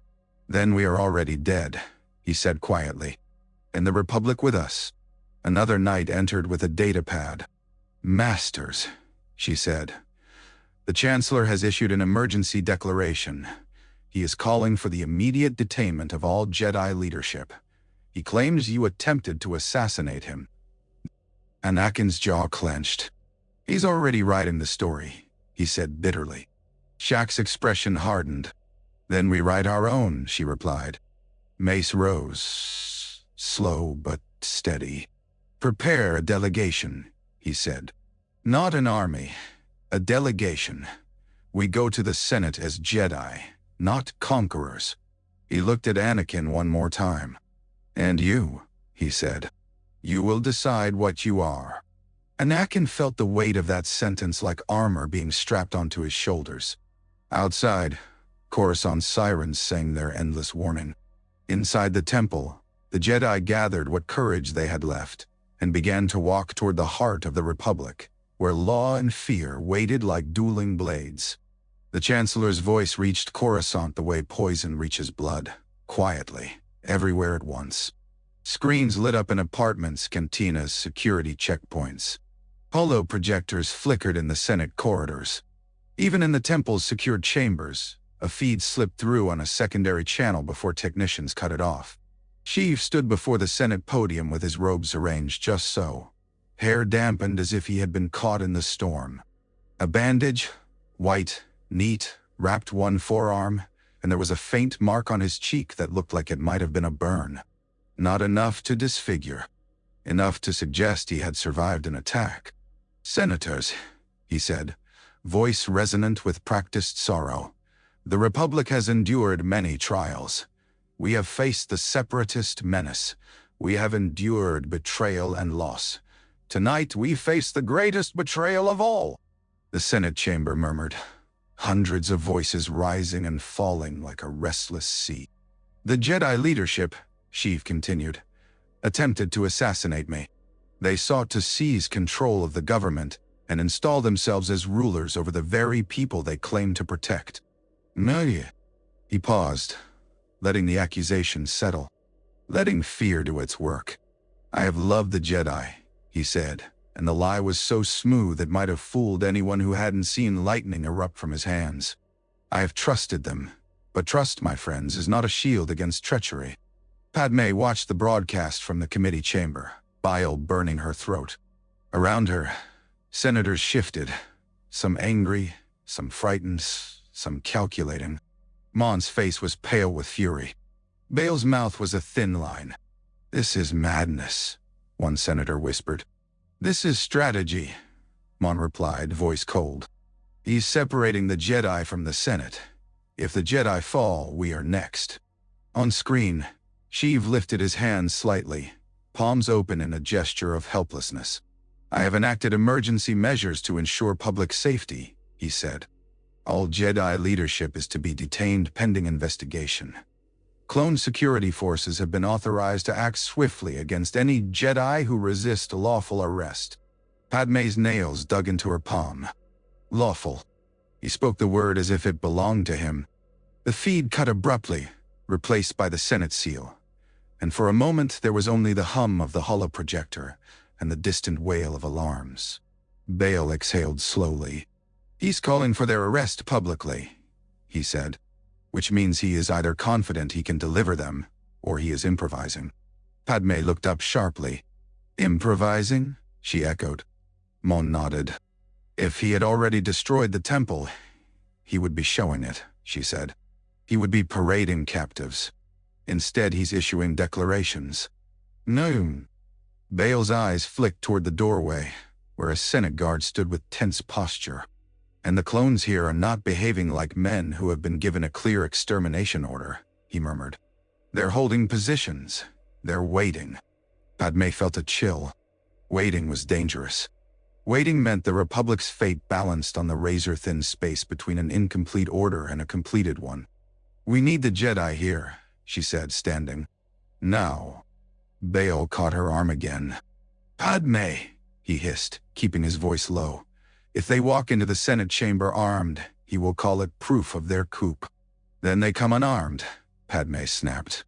"Then we are already dead," he said quietly. "And the Republic with us." Another knight entered with a datapad. "Masters," she said. "The Chancellor has issued an emergency declaration. He is calling for the immediate detainment of all Jedi leadership. He claims you attempted to assassinate him." Anakin's jaw clenched. "He's already writing the story," he said bitterly. Shaq's expression hardened. "Then we write our own," she replied. Mace rose, slow but steady. "Prepare a delegation," he said. "Not an army, a delegation. We go to the Senate as Jedi, not conquerors." He looked at Anakin one more time. "And you," he said. "You will decide what you are." Anakin felt the weight of that sentence like armor being strapped onto his shoulders. Outside, Coruscant's sirens sang their endless warning. Inside the temple, the Jedi gathered what courage they had left and began to walk toward the heart of the Republic, where law and fear waited like dueling blades. The Chancellor's voice reached Coruscant the way poison reaches blood, quietly, everywhere at once. Screens lit up in apartments, cantinas, security checkpoints. Holo projectors flickered in the Senate corridors. Even in the temple's secured chambers, a feed slipped through on a secondary channel before technicians cut it off. Sheev stood before the Senate podium with his robes arranged just so, hair dampened as if he had been caught in the storm. A bandage, white, neat, wrapped one forearm, and there was a faint mark on his cheek that looked like it might have been a burn. Not enough to disfigure. Enough to suggest he had survived an attack. "Senators," he said, voice resonant with practiced sorrow, "the Republic has endured many trials. We have faced the separatist menace. We have endured betrayal and loss. Tonight we face the greatest betrayal of all." The Senate chamber murmured, hundreds of voices rising and falling like a restless sea. "The Jedi leadership," Sheev continued, "attempted to assassinate me. They sought to seize control of the government and install themselves as rulers over the very people they claimed to protect." "No." He paused, letting the accusation settle, letting fear do its work. "I have loved the Jedi," he said, and the lie was so smooth it might have fooled anyone who hadn't seen lightning erupt from his hands. "I have trusted them, but trust, my friends, is not a shield against treachery." Padme watched the broadcast from the committee chamber, bile burning her throat. Around her, senators shifted, some angry, some frightened, some calculating. Mon's face was pale with fury. Bale's mouth was a thin line. "This is madness," one senator whispered. "This is strategy," Mon replied, voice cold. "He's separating the Jedi from the Senate. If the Jedi fall, we are next." On screen, Sheev lifted his hands slightly, palms open in a gesture of helplessness. "I have enacted emergency measures to ensure public safety," he said. "All Jedi leadership is to be detained pending investigation. Clone security forces have been authorized to act swiftly against any Jedi who resist lawful arrest." Padme's nails dug into her palm. "Lawful." He spoke the word as if it belonged to him. The feed cut abruptly, replaced by the Senate seal, and for a moment there was only the hum of the holoprojector and the distant wail of alarms. Bale exhaled slowly. "He's calling for their arrest publicly," he said, "which means he is either confident he can deliver them, or he is improvising." Padme looked up sharply. "Improvising?" she echoed. Mon nodded. "If he had already destroyed the temple, he would be showing it," she said. "He would be parading captives. Instead, he's issuing declarations." "No." Bale's eyes flicked toward the doorway, where a Senate guard stood with tense posture. "And the clones here are not behaving like men who have been given a clear extermination order," he murmured. "They're holding positions. They're waiting." Padme felt a chill. Waiting was dangerous. Waiting meant the Republic's fate balanced on the razor-thin space between an incomplete order and a completed one. "We need the Jedi here," she said, standing. "Now." Bale caught her arm again. "Padme," he hissed, keeping his voice low. "If they walk into the Senate chamber armed, he will call it proof of their coup." "Then they come unarmed," Padme snapped.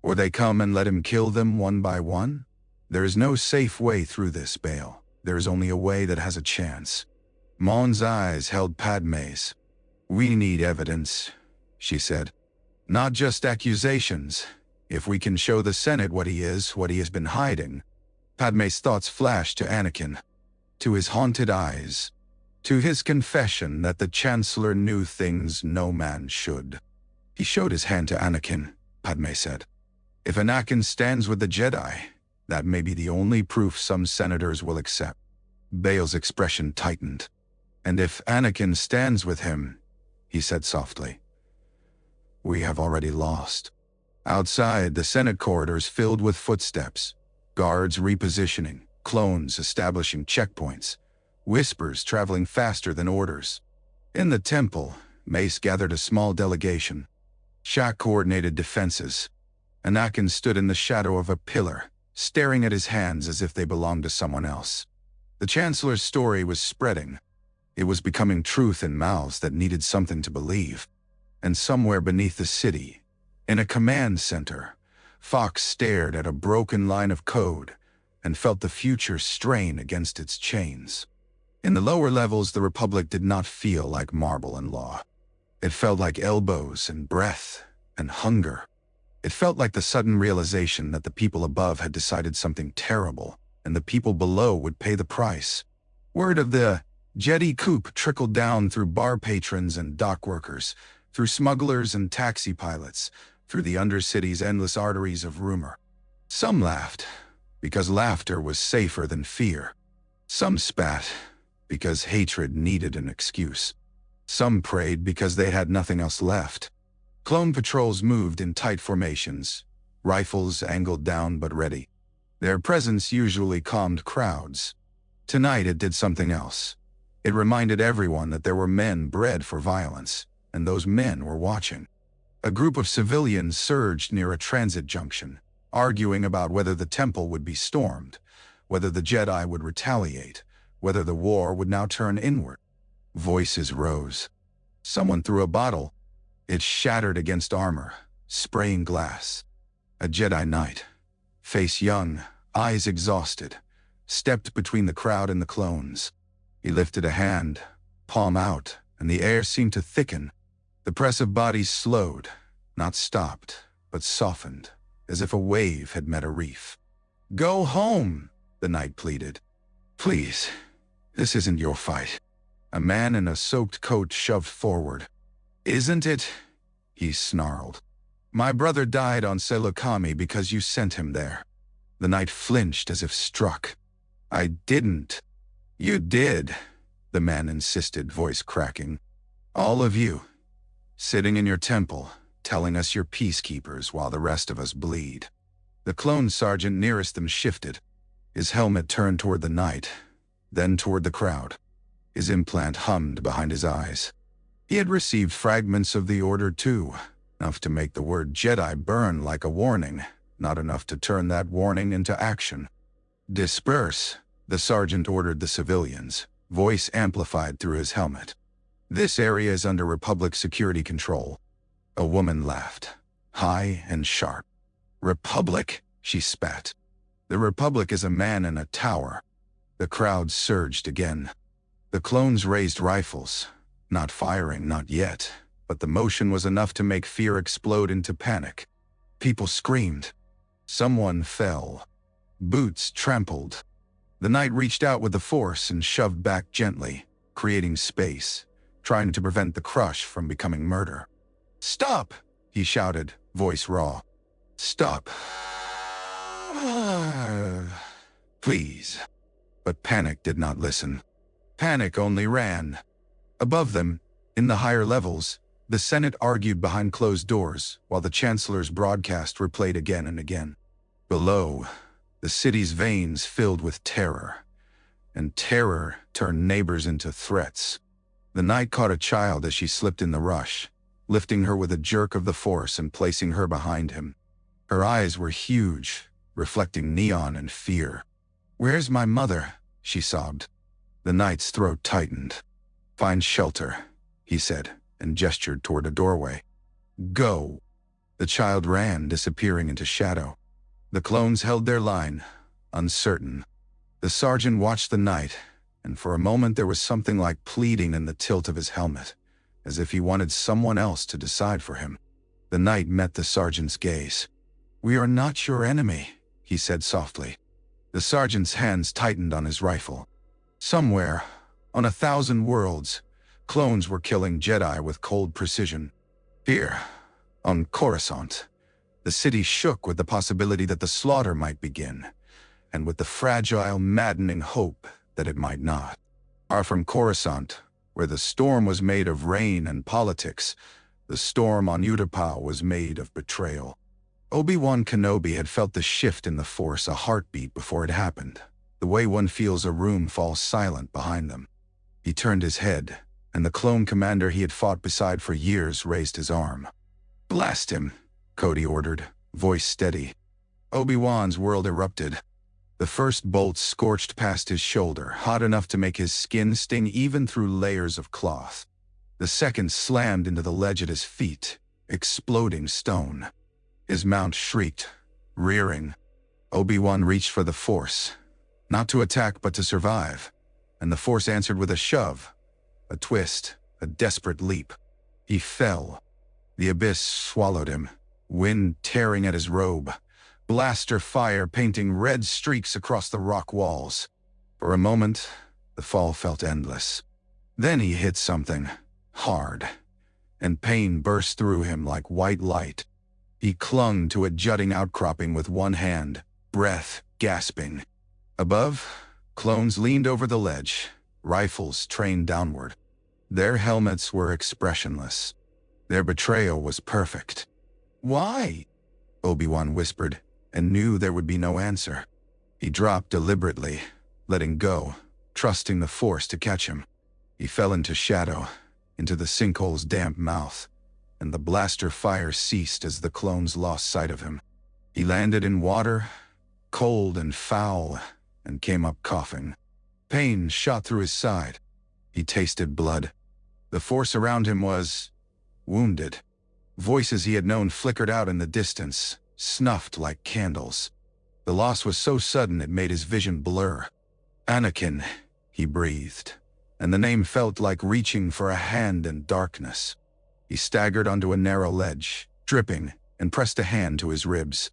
"Or they come and let him kill them one by one?" There is no safe way through this, Bail. There is only a way that has a chance. Mon's eyes held Padme's. We need evidence, she said. Not just accusations. If we can show the Senate what he has been hiding. Padme's thoughts flashed to Anakin. To his haunted eyes. To his confession that the Chancellor knew things no man should. He showed his hand to Anakin, Padme said. If Anakin stands with the Jedi, that may be the only proof some senators will accept. Bael's expression tightened. And if Anakin stands with him, he said softly, we have already lost. Outside, the Senate corridors filled with footsteps, guards repositioning, clones establishing checkpoints, whispers traveling faster than orders. In the temple, Mace gathered a small delegation. Shaq coordinated defenses. Anakin stood in the shadow of a pillar, staring at his hands as if they belonged to someone else. The Chancellor's story was spreading. It was becoming truth in mouths that needed something to believe. And somewhere beneath the city, in a command center, Fox stared at a broken line of code and felt the future strain against its chains. In the lower levels, the Republic did not feel like marble and law. It felt like elbows and breath and hunger. It felt like the sudden realization that the people above had decided something terrible, and the people below would pay the price. Word of the Jedi coup trickled down through bar patrons and dock workers, through smugglers and taxi pilots, through the Undercity's endless arteries of rumor. Some laughed, because laughter was safer than fear. Some spat, because hatred needed an excuse. Some prayed because they had nothing else left. Clone patrols moved in tight formations, rifles angled down but ready. Their presence usually calmed crowds. Tonight it did something else. It reminded everyone that there were men bred for violence, and those men were watching. A group of civilians surged near a transit junction, arguing about whether the temple would be stormed, whether the Jedi would retaliate, whether the war would now turn inward. Voices rose. Someone threw a bottle. It shattered against armor, spraying glass. A Jedi Knight, face young, eyes exhausted, stepped between the crowd and the clones. He lifted a hand, palm out, and the air seemed to thicken. The press of bodies slowed, not stopped, but softened, as if a wave had met a reef. Go home, the Knight pleaded. Please, this isn't your fight. A man in a soaked coat shoved forward. Isn't it? He snarled. My brother died on Selokami because you sent him there. The Knight flinched as if struck. I didn't. You did, the man insisted, voice cracking. All of you, sitting in your temple, telling us you're peacekeepers while the rest of us bleed. The clone sergeant nearest them shifted. His helmet turned toward the Knight, then toward the crowd. His implant hummed behind his eyes. He had received fragments of the order too, enough to make the word Jedi burn like a warning, not enough to turn that warning into action. Disperse, the sergeant ordered the civilians, voice amplified through his helmet. This area is under Republic security control. A woman laughed, high and sharp. Republic, she spat. The Republic is a man in a tower. The crowd surged again. The clones raised rifles, not firing, not yet, but the motion was enough to make fear explode into panic. People screamed. Someone fell. Boots trampled. The Knight reached out with the Force and shoved back gently, creating space, trying to prevent the crush from becoming murder. Stop, he shouted, voice raw. Stop. Please. But panic did not listen. Panic only ran. Above them, in the higher levels, the Senate argued behind closed doors while the Chancellor's broadcast replayed again and again. Below, the city's veins filled with terror, and terror turned neighbors into threats. The Knight caught a child as she slipped in the rush, lifting her with a jerk of the Force and placing her behind him. Her eyes were huge, reflecting neon and fear. Where's my mother? She sobbed. The Knight's throat tightened. Find shelter, he said, and gestured toward a doorway. Go. The child ran, disappearing into shadow. The clones held their line, uncertain. The sergeant watched the knight, and for a moment there was something like pleading in the tilt of his helmet, as if he wanted someone else to decide for him. The knight met the sergeant's gaze. "We are not your enemy," he said softly. The sergeant's hands tightened on his rifle. Somewhere, on 1,000 worlds, clones were killing Jedi with cold precision. Here, on Coruscant, the city shook with the possibility that the slaughter might begin, and with the fragile, maddening hope that it might not. Far from Coruscant, where the storm was made of rain and politics, the storm on Utapau was made of betrayal. Obi-Wan Kenobi had felt the shift in the Force a heartbeat before it happened, the way one feels a room fall silent behind them. He turned his head, and the clone commander he had fought beside for years raised his arm. "Blast him," Cody ordered, voice steady. Obi-Wan's world erupted. The first bolt scorched past his shoulder, hot enough to make his skin sting even through layers of cloth. The second slammed into the ledge at his feet, exploding stone. His mount shrieked, rearing. Obi-Wan reached for the Force, not to attack but to survive, and the Force answered with a shove, a twist, a desperate leap. He fell. The abyss swallowed him, wind tearing at his robe, blaster fire painting red streaks across the rock walls. For a moment, the fall felt endless. Then he hit something, hard, and pain burst through him like white light. He clung to a jutting outcropping with one hand, breath gasping. Above, clones leaned over the ledge, rifles trained downward. Their helmets were expressionless. Their betrayal was perfect. "Why?" Obi-Wan whispered, and knew there would be no answer. He dropped deliberately, letting go, trusting the Force to catch him. He fell into shadow, into the sinkhole's damp mouth, and the blaster fire ceased as the clones lost sight of him. He landed in water, cold and foul, and came up coughing. Pain shot through his side. He tasted blood. The Force around him was wounded. Voices he had known flickered out in the distance, snuffed like candles. The loss was so sudden it made his vision blur. "Anakin," he breathed, and the name felt like reaching for a hand in darkness. He staggered onto a narrow ledge, dripping, and pressed a hand to his ribs.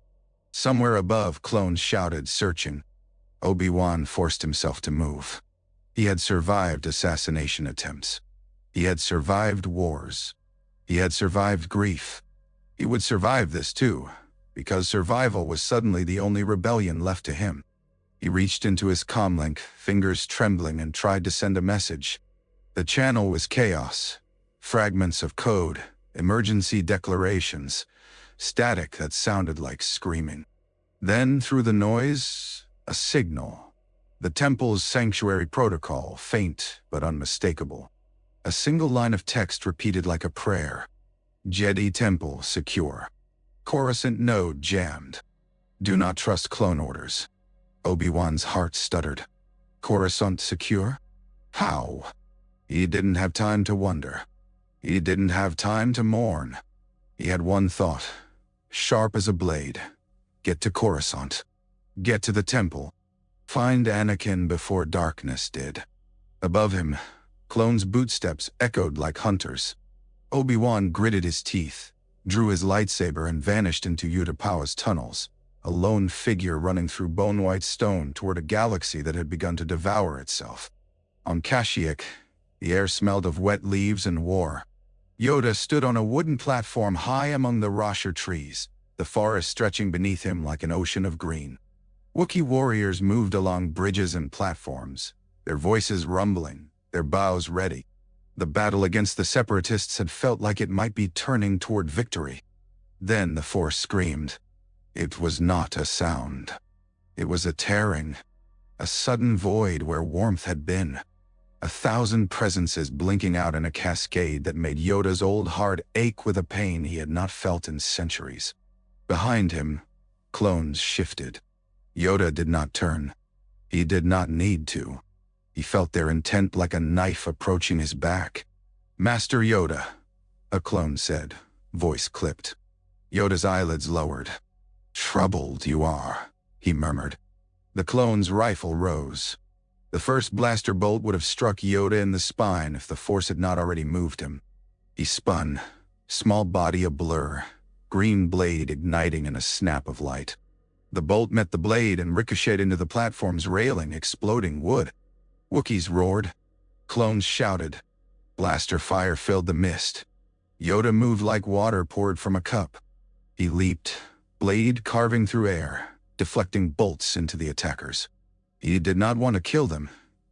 Somewhere above, clones shouted, searching. Obi-Wan forced himself to move. He had survived assassination attempts. He had survived wars. He had survived grief. He would survive this too, because survival was suddenly the only rebellion left to him. He reached into his comlink, fingers trembling, and tried to send a message. The channel was chaos. Fragments of code, emergency declarations, static that sounded like screaming. Then, through the noise, a signal. The temple's sanctuary protocol, faint but unmistakable. A single line of text repeated like a prayer. Jedi Temple secure. Coruscant node jammed. Do not trust clone orders. Obi-Wan's heart stuttered. Coruscant secure? How? He didn't have time to wonder. He didn't have time to mourn. He had one thought, sharp as a blade. Get to Coruscant. Get to the temple. Find Anakin before darkness did. Above him, clones' bootsteps echoed like hunters. Obi-Wan gritted his teeth, drew his lightsaber, and vanished into Utapau's tunnels, a lone figure running through bone-white stone toward a galaxy that had begun to devour itself. On Kashyyyk, the air smelled of wet leaves and war. Yoda stood on a wooden platform high among the Rosher trees, the forest stretching beneath him like an ocean of green. Wookiee warriors moved along bridges and platforms, their voices rumbling, their bows ready. The battle against the Separatists had felt like it might be turning toward victory. Then the Force screamed. It was not a sound. It was a tearing, a sudden void where warmth had been. 1,000 presences blinking out in a cascade that made Yoda's old heart ache with a pain he had not felt in centuries. Behind him, clones shifted. Yoda did not turn. He did not need to. He felt their intent like a knife approaching his back. "Master Yoda," a clone said, voice clipped. Yoda's eyelids lowered. "Troubled you are," he murmured. The clone's rifle rose. The first blaster bolt would have struck Yoda in the spine if the Force had not already moved him. He spun, small body a blur, green blade igniting in a snap of light. The bolt met the blade and ricocheted into the platform's railing, exploding wood. Wookiees roared. Clones shouted. Blaster fire filled the mist. Yoda moved like water poured from a cup. He leaped, blade carving through air, deflecting bolts into the attackers. He did not want to kill them,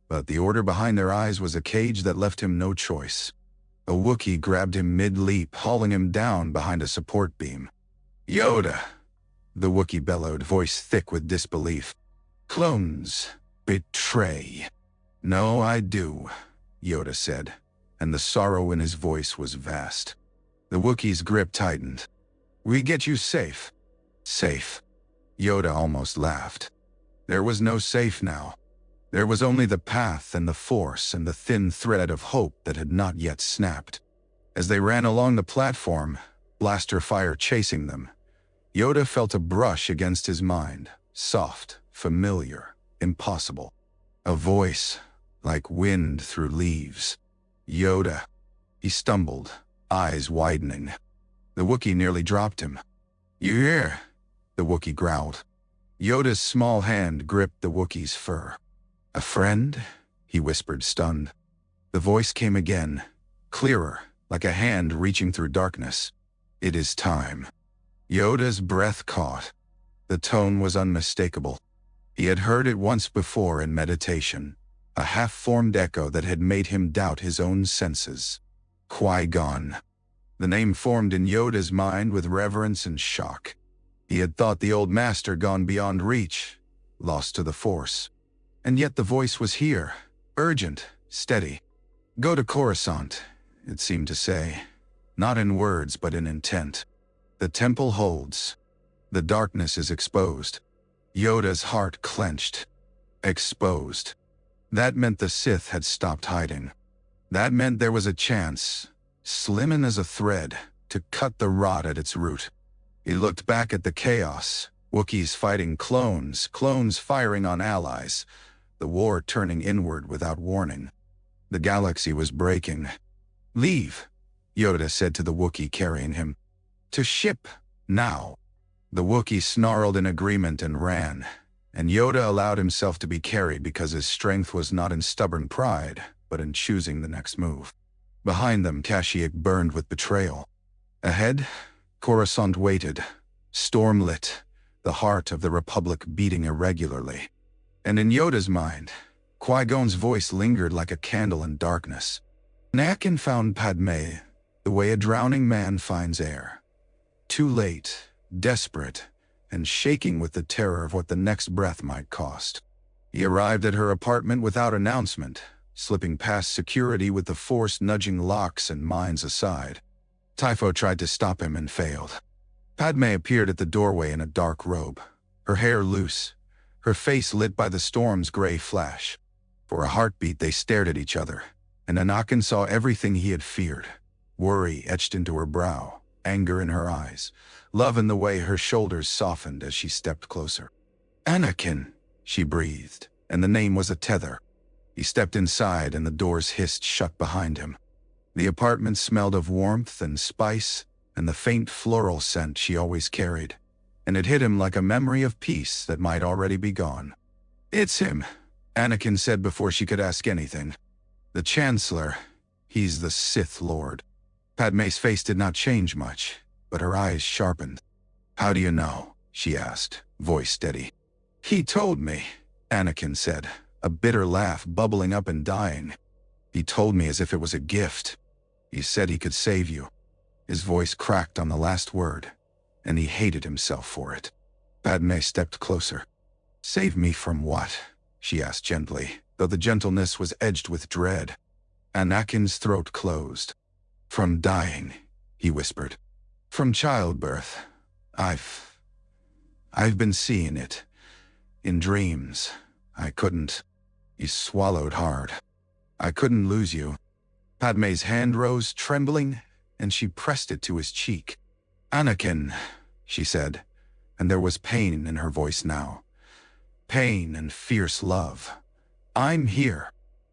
but the order behind their eyes was a cage that left him no choice. A Wookiee grabbed him mid-leap, hauling him down behind a support beam. "Yoda!" the Wookiee bellowed, voice thick with disbelief. "Clones betray." "No, I do," Yoda said, and the sorrow in his voice was vast. The Wookiee's grip tightened. "We get you safe." "Safe?" Yoda almost laughed. There was no safe now. There was only the path and the Force and the thin thread of hope that had not yet snapped. As they ran along the platform, blaster fire chasing them, Yoda felt a brush against his mind, soft, familiar, impossible. A voice, like wind through leaves. "Yoda." He stumbled, eyes widening. The Wookiee nearly dropped him. "You here?" the Wookiee growled. Yoda's small hand gripped the Wookiee's fur. "A friend?" he whispered, stunned. The voice came again, clearer, like a hand reaching through darkness. "It is time." Yoda's breath caught. The tone was unmistakable. He had heard it once before in meditation, a half-formed echo that had made him doubt his own senses. Qui-Gon. The name formed in Yoda's mind with reverence and shock. He had thought the old master gone beyond reach, lost to the Force. And yet the voice was here, urgent, steady. "Go to Coruscant," it seemed to say, not in words but in intent. "The temple holds. The darkness is exposed." Yoda's heart clenched. Exposed. That meant the Sith had stopped hiding. That meant there was a chance, slim as a thread, to cut the rot at its root. He looked back at the chaos, Wookiees fighting clones, clones firing on allies, the war turning inward without warning. The galaxy was breaking. "Leave," Yoda said to the Wookiee carrying him. "To ship, now." The Wookiee snarled in agreement and ran, and Yoda allowed himself to be carried because his strength was not in stubborn pride, but in choosing the next move. Behind them, Kashyyyk burned with betrayal. Ahead, Coruscant waited, storm-lit, the heart of the Republic beating irregularly. And in Yoda's mind, Qui-Gon's voice lingered like a candle in darkness. Anakin found Padmé the way a drowning man finds air. Too late, desperate, and shaking with the terror of what the next breath might cost. He arrived at her apartment without announcement, slipping past security with the Force nudging locks and minds aside. Typho tried to stop him and failed. Padmé appeared at the doorway in a dark robe, her hair loose, her face lit by the storm's gray flash. For a heartbeat they stared at each other, and Anakin saw everything he had feared. Worry etched into her brow, anger in her eyes, love in the way her shoulders softened as she stepped closer. "Anakin," she breathed, and the name was a tether. He stepped inside and the doors hissed shut behind him. The apartment smelled of warmth and spice and the faint floral scent she always carried, and it hit him like a memory of peace that might already be gone. "It's him," Anakin said before she could ask anything. "The Chancellor. He's the Sith Lord." Padmé's face did not change much, but her eyes sharpened. "How do you know?" she asked, voice steady. "He told me," Anakin said, a bitter laugh bubbling up and dying. "He told me as if it was a gift. He said he could save you." His voice cracked on the last word, and he hated himself for it. Padmé stepped closer. "Save me from what?" she asked gently, though the gentleness was edged with dread. Anakin's throat closed. "From dying," he whispered. "From childbirth. I've been seeing it. In dreams. I couldn't." He swallowed hard. "I couldn't lose you." Padmé's hand rose, trembling, and she pressed it to his cheek. "Anakin," she said, and there was pain in her voice now. pain and fierce love. I'm here.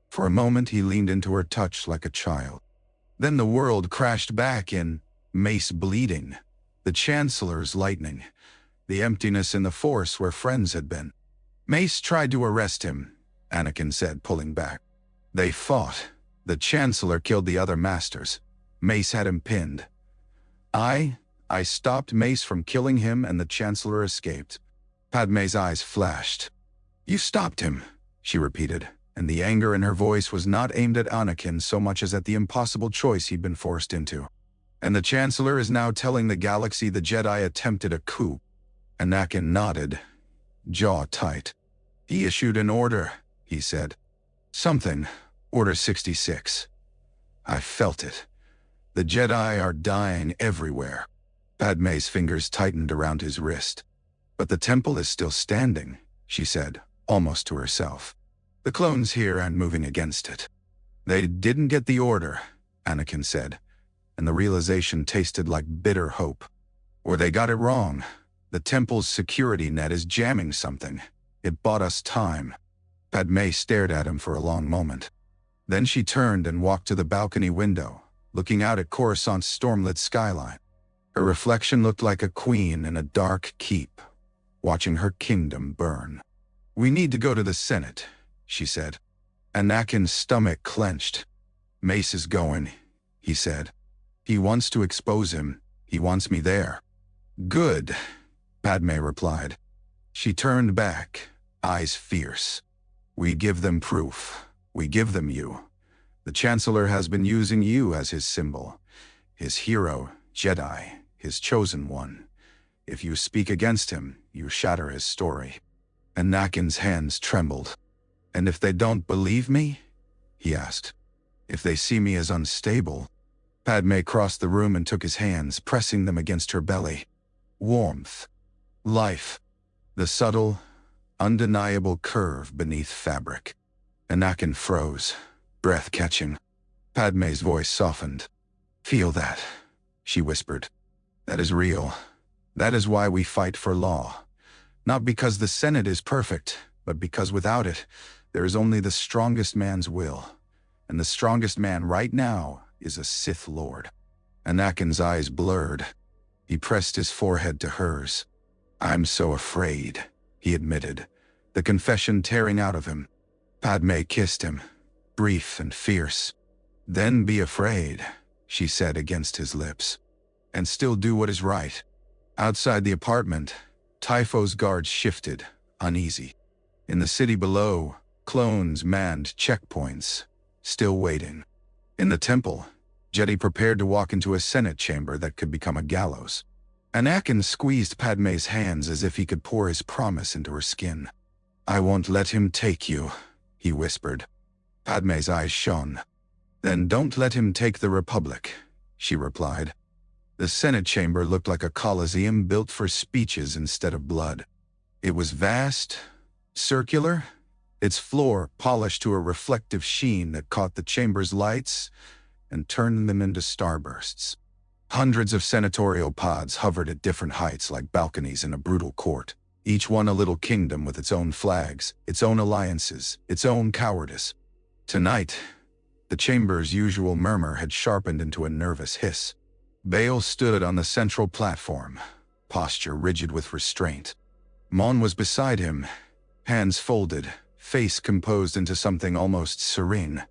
For a moment he leaned into her touch like a child. Then the world crashed back in Mace bleeding, the Chancellor's lightning, the emptiness in the Force where friends had been. Mace tried to arrest him, Anakin said, pulling back. They fought. The Chancellor killed the other masters. Mace had him pinned. I stopped Mace from killing him and the Chancellor escaped. Padme's eyes flashed. You stopped him, she repeated, and the anger in her voice was not aimed at Anakin so much as at the impossible choice he'd been forced into. And the Chancellor is now telling the galaxy the Jedi attempted a coup. Anakin nodded, jaw tight. He issued an order, he said. Something. Order 66. I felt it. The Jedi are dying everywhere. Padme's fingers tightened around his wrist. But the temple is still standing, she said, almost to herself. The clones here aren't moving against it. They didn't get the order, Anakin said, and the realization tasted like bitter hope. Or they got it wrong. The temple's security net is jamming something. It bought us time. Padme stared at him for a long moment. Then she turned and walked to the balcony window, looking out at Coruscant's stormlit skyline. Her reflection looked like a queen in a dark keep, watching her kingdom burn. We need to go to the Senate, she said. Anakin's stomach clenched. Mace is going, he said. He wants to expose him. He wants me there. Good, Padme replied. She turned back, eyes fierce. We give them proof. We give them you. The Chancellor has been using you as his symbol, his hero, Jedi, his chosen one. If you speak against him, you shatter his story. Anakin's hands trembled. And if they don't believe me? He asked. If they see me as unstable? Padme crossed the room and took his hands, pressing them against her belly. Warmth. Life. The subtle, undeniable curve beneath fabric. Anakin froze, breath catching. Padme's voice softened. Feel that, she whispered. That is real. That is why we fight for law. Not because the Senate is perfect, but because without it, there is only the strongest man's will. And the strongest man right now is a Sith Lord. Anakin's eyes blurred. He pressed his forehead to hers. I'm so afraid, he admitted, the confession tearing out of him. Padme kissed him, brief and fierce. Then be afraid, she said against his lips, and still do what is right. Outside the apartment, Typho's guards shifted, uneasy. In the city below, clones manned checkpoints, still waiting. In the temple, Jedi prepared to walk into a Senate chamber that could become a gallows. Anakin squeezed Padme's hands as if he could pour his promise into her skin. I won't let him take you, he whispered. Padme's eyes shone. Then don't let him take the Republic, she replied. The Senate chamber looked like a coliseum built for speeches instead of blood. It was vast, circular, its floor polished to a reflective sheen that caught the chamber's lights and turned them into starbursts. Hundreds of senatorial pods hovered at different heights like balconies in a brutal court, each one a little kingdom with its own flags, its own alliances, its own cowardice. Tonight, the chamber's usual murmur had sharpened into a nervous hiss. Bail stood on the central platform, posture rigid with restraint. Mon was beside him, hands folded, face composed into something almost serene.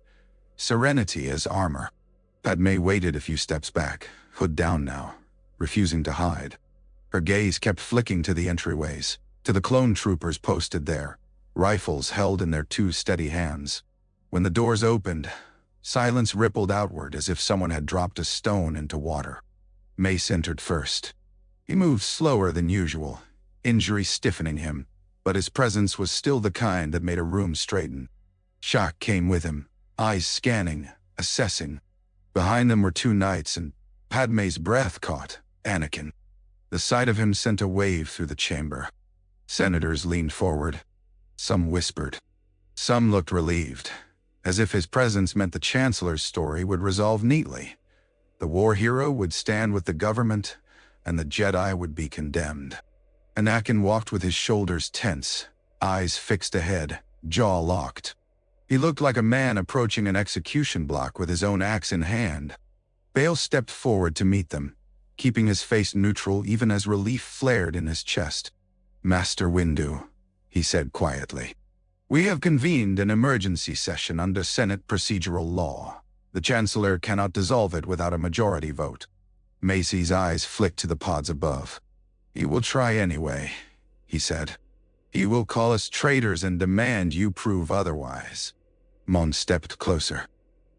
Serenity as armor. Padme waited a few steps back, hood down now, refusing to hide. Her gaze kept flicking to the entryways, to the clone troopers posted there, rifles held in their two steady hands. When the doors opened, silence rippled outward as if someone had dropped a stone into water. Mace entered first. He moved slower than usual, injury stiffening him, but his presence was still the kind that made a room straighten. Shock came with him, eyes scanning, assessing. Behind them were two knights, and Padme's breath caught Anakin. The sight of him sent a wave through the chamber. Senators leaned forward. Some whispered. Some looked relieved, as if his presence meant the Chancellor's story would resolve neatly. The war hero would stand with the government, and the Jedi would be condemned. Anakin walked with his shoulders tense, eyes fixed ahead, jaw locked. He looked like a man approaching an execution block with his own axe in hand. Bale stepped forward to meet them, keeping his face neutral even as relief flared in his chest. "Master Windu," he said quietly, "we have convened an emergency session under Senate procedural law. The Chancellor cannot dissolve it without a majority vote." Macy's eyes flicked to the pods above. "He will try anyway," he said. "He will call us traitors and demand you prove otherwise." Mon stepped closer.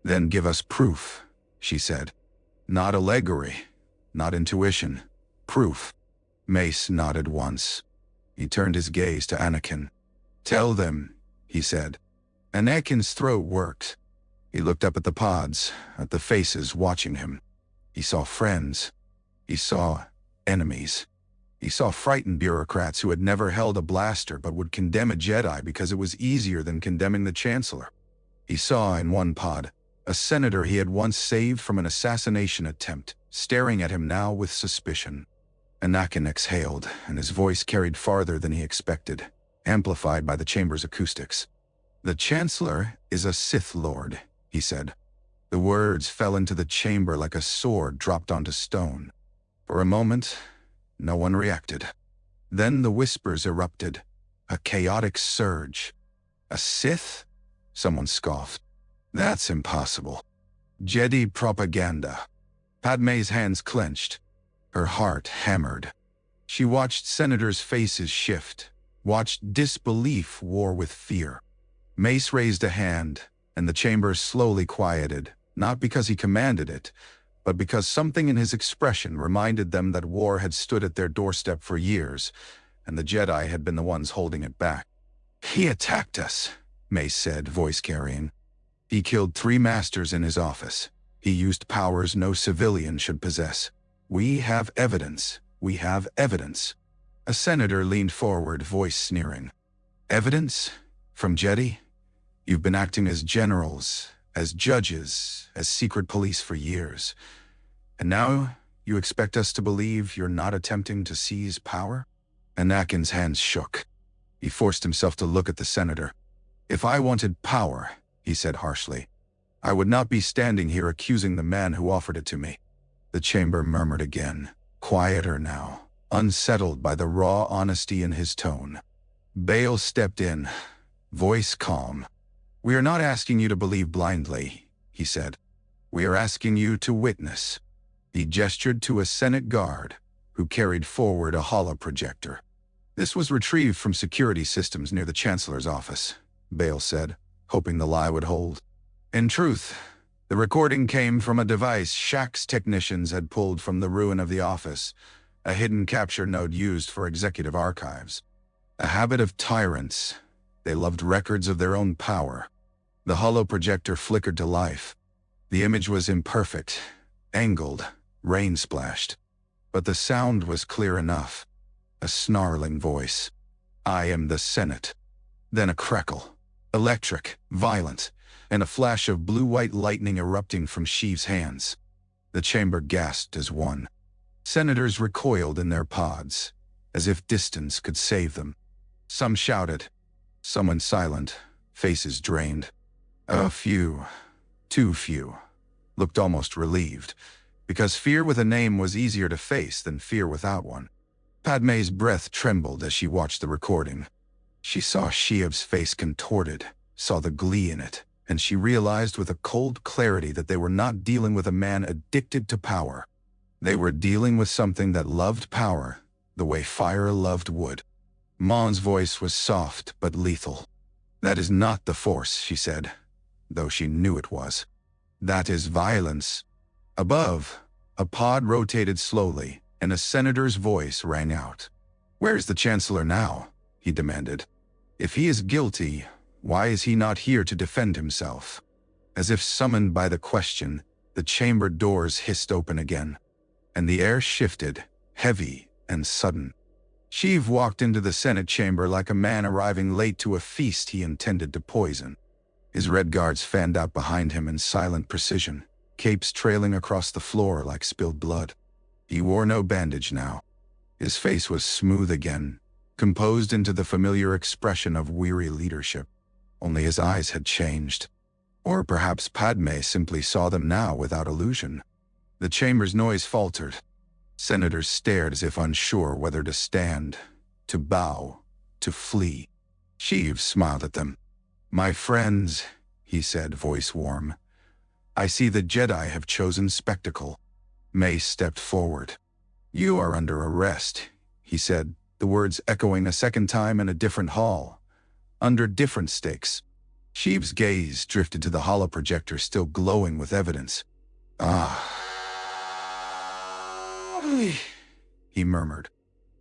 "Then give us proof," she said. "Not allegory, not intuition. Proof." Mace nodded once. He turned his gaze to Anakin. "Tell them," he said. Anakin's throat worked. He looked up at the pods, at the faces watching him. He saw friends. He saw enemies. He saw frightened bureaucrats who had never held a blaster but would condemn a Jedi because it was easier than condemning the Chancellor. He saw in one pod a senator he had once saved from an assassination attempt, staring at him now with suspicion. Anakin exhaled, and his voice carried farther than he expected, amplified by the chamber's acoustics. "The Chancellor is a Sith Lord," he said. The words fell into the chamber like a sword dropped onto stone. For a moment, no one reacted. Then the whispers erupted, a chaotic surge. "A Sith?" Someone scoffed. "That's impossible. Jedi propaganda." Padme's hands clenched. Her heart hammered. She watched senators' faces shift, watched disbelief war with fear. Mace raised a hand, and the chamber slowly quieted, not because he commanded it, but because something in his expression reminded them that war had stood at their doorstep for years, and the Jedi had been the ones holding it back. "He attacked us," Mace said, voice carrying. "He killed 3 masters in his office. He used powers no civilian should possess. We have evidence. We have evidence." A senator leaned forward, voice sneering. "Evidence? From Jedi? You've been acting as generals, as judges, as secret police for years. And now you expect us to believe you're not attempting to seize power?" Anakin's hands shook. He forced himself to look at the senator. "If I wanted power," he said harshly, "I would not be standing here accusing the man who offered it to me." The chamber murmured again, quieter now, unsettled by the raw honesty in his tone. Bale stepped in, voice calm. "We are not asking you to believe blindly," he said. "We are asking you to witness." He gestured to a Senate guard, who carried forward a holoprojector. "This was retrieved from security systems near the Chancellor's office," Bale said, hoping the lie would hold. In truth, the recording came from a device Shax's technicians had pulled from the ruin of the office, a hidden capture node used for executive archives. A habit of tyrants, they loved records of their own power. The holoprojector flickered to life. The image was imperfect, angled, rain-splashed. But the sound was clear enough. A snarling voice. "I am the Senate." Then a crackle. Electric, violent, and a flash of blue-white lightning erupting from Sheev's hands. The chamber gasped as one. Senators recoiled in their pods, as if distance could save them. Some shouted. Some went silent, faces drained. A few, too few, looked almost relieved, because fear with a name was easier to face than fear without one. Padme's breath trembled as she watched the recording. She saw Sheev's face contorted, saw the glee in it, and she realized with a cold clarity that they were not dealing with a man addicted to power. They were dealing with something that loved power, the way fire loved wood. Mon's voice was soft but lethal. "That is not the Force," she said, though she knew it was. "That is violence." Above, a pod rotated slowly, and a senator's voice rang out. "Where's the Chancellor now?" he demanded. "If he is guilty, why is he not here to defend himself?" As if summoned by the question, the chamber doors hissed open again, and the air shifted, heavy and sudden. Sheev walked into the Senate chamber like a man arriving late to a feast he intended to poison. His red guards fanned out behind him in silent precision, capes trailing across the floor like spilled blood. He wore no bandage now. His face was smooth again, composed into the familiar expression of weary leadership. Only his eyes had changed. Or perhaps Padme simply saw them now without illusion. The chamber's noise faltered. Senators stared as if unsure whether to stand, to bow, to flee. Sheev smiled at them. "My friends," he said, voice warm, "I see the Jedi have chosen spectacle." Mace stepped forward. "You are under arrest," he said, the words echoing a second time in a different hall, under different stakes. Sheev's gaze drifted to the holoprojector still glowing with evidence. "Ah," he murmured.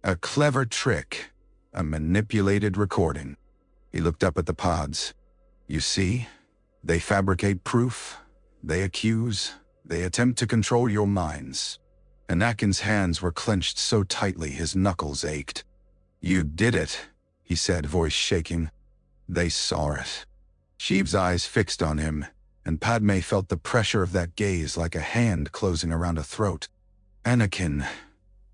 "A clever trick, a manipulated recording." He looked up at the pods. "You see, they fabricate proof, they accuse, they attempt to control your minds." Anakin's hands were clenched so tightly his knuckles ached. "You did it," he said, voice shaking. "They saw it." Sheev's eyes fixed on him, and Padme felt the pressure of that gaze like a hand closing around a throat. "Anakin,"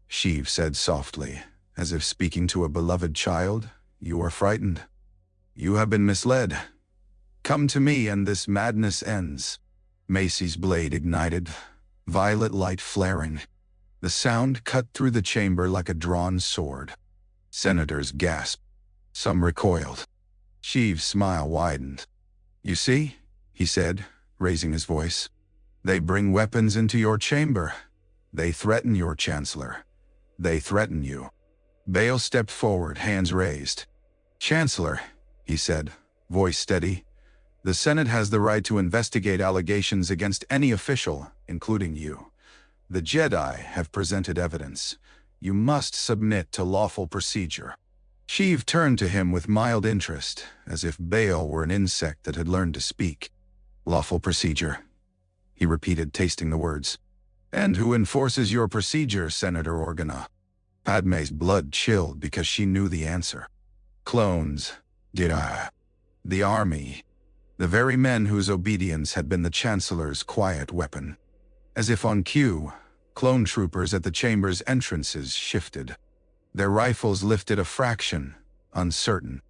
Sheev said softly, as if speaking to a beloved child, "you are frightened. You have been misled. Come to me and this madness ends." Macy's blade ignited, violet light flaring. The sound cut through the chamber like a drawn sword. Senators gasped. Some recoiled. Sheev's smile widened. "You see," he said, raising his voice, "they bring weapons into your chamber. They threaten your chancellor. They threaten you." Bail stepped forward, hands raised. "Chancellor," he said, voice steady, "the Senate has the right to investigate allegations against any official, including you. The Jedi have presented evidence. You must submit to lawful procedure." Sheev turned to him with mild interest, as if Bail were an insect that had learned to speak. "Lawful procedure," he repeated, tasting the words. "And who enforces your procedure, Senator Organa?" Padme's blood chilled because she knew the answer. "Clones. Jedi. The army. The very men whose obedience had been the Chancellor's quiet weapon." As if on cue, clone troopers at the chamber's entrances shifted. Their rifles lifted a fraction, uncertain.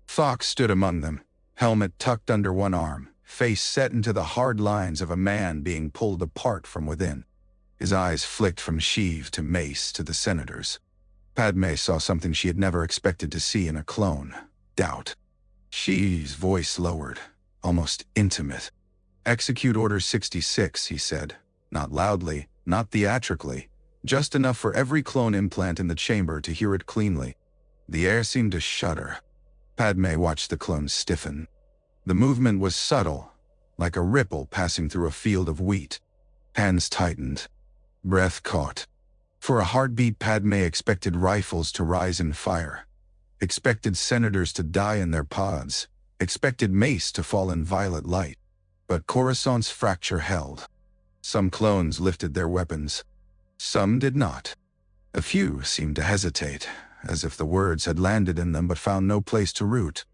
Fox stood among them, helmet tucked under one arm, face set into the hard lines of a man being pulled apart from within. His eyes flicked from Sheev to Mace to the senators. Padme saw something she had never expected to see in a clone: doubt. Sheev's voice lowered, almost intimate. "Execute Order 66, he said, not loudly, not theatrically, just enough for every clone implant in the chamber to hear it cleanly. The air seemed to shudder. Padme watched the clones stiffen. The movement was subtle, like a ripple passing through a field of wheat. Hands tightened. Breath caught. For a heartbeat, Padme expected rifles to rise in fire, expected senators to die in their pods, expected Mace to fall in violet light. But Coruscant's fracture held. Some clones lifted their weapons. Some did not. A few seemed to hesitate, as if the words had landed in them but found no place to root.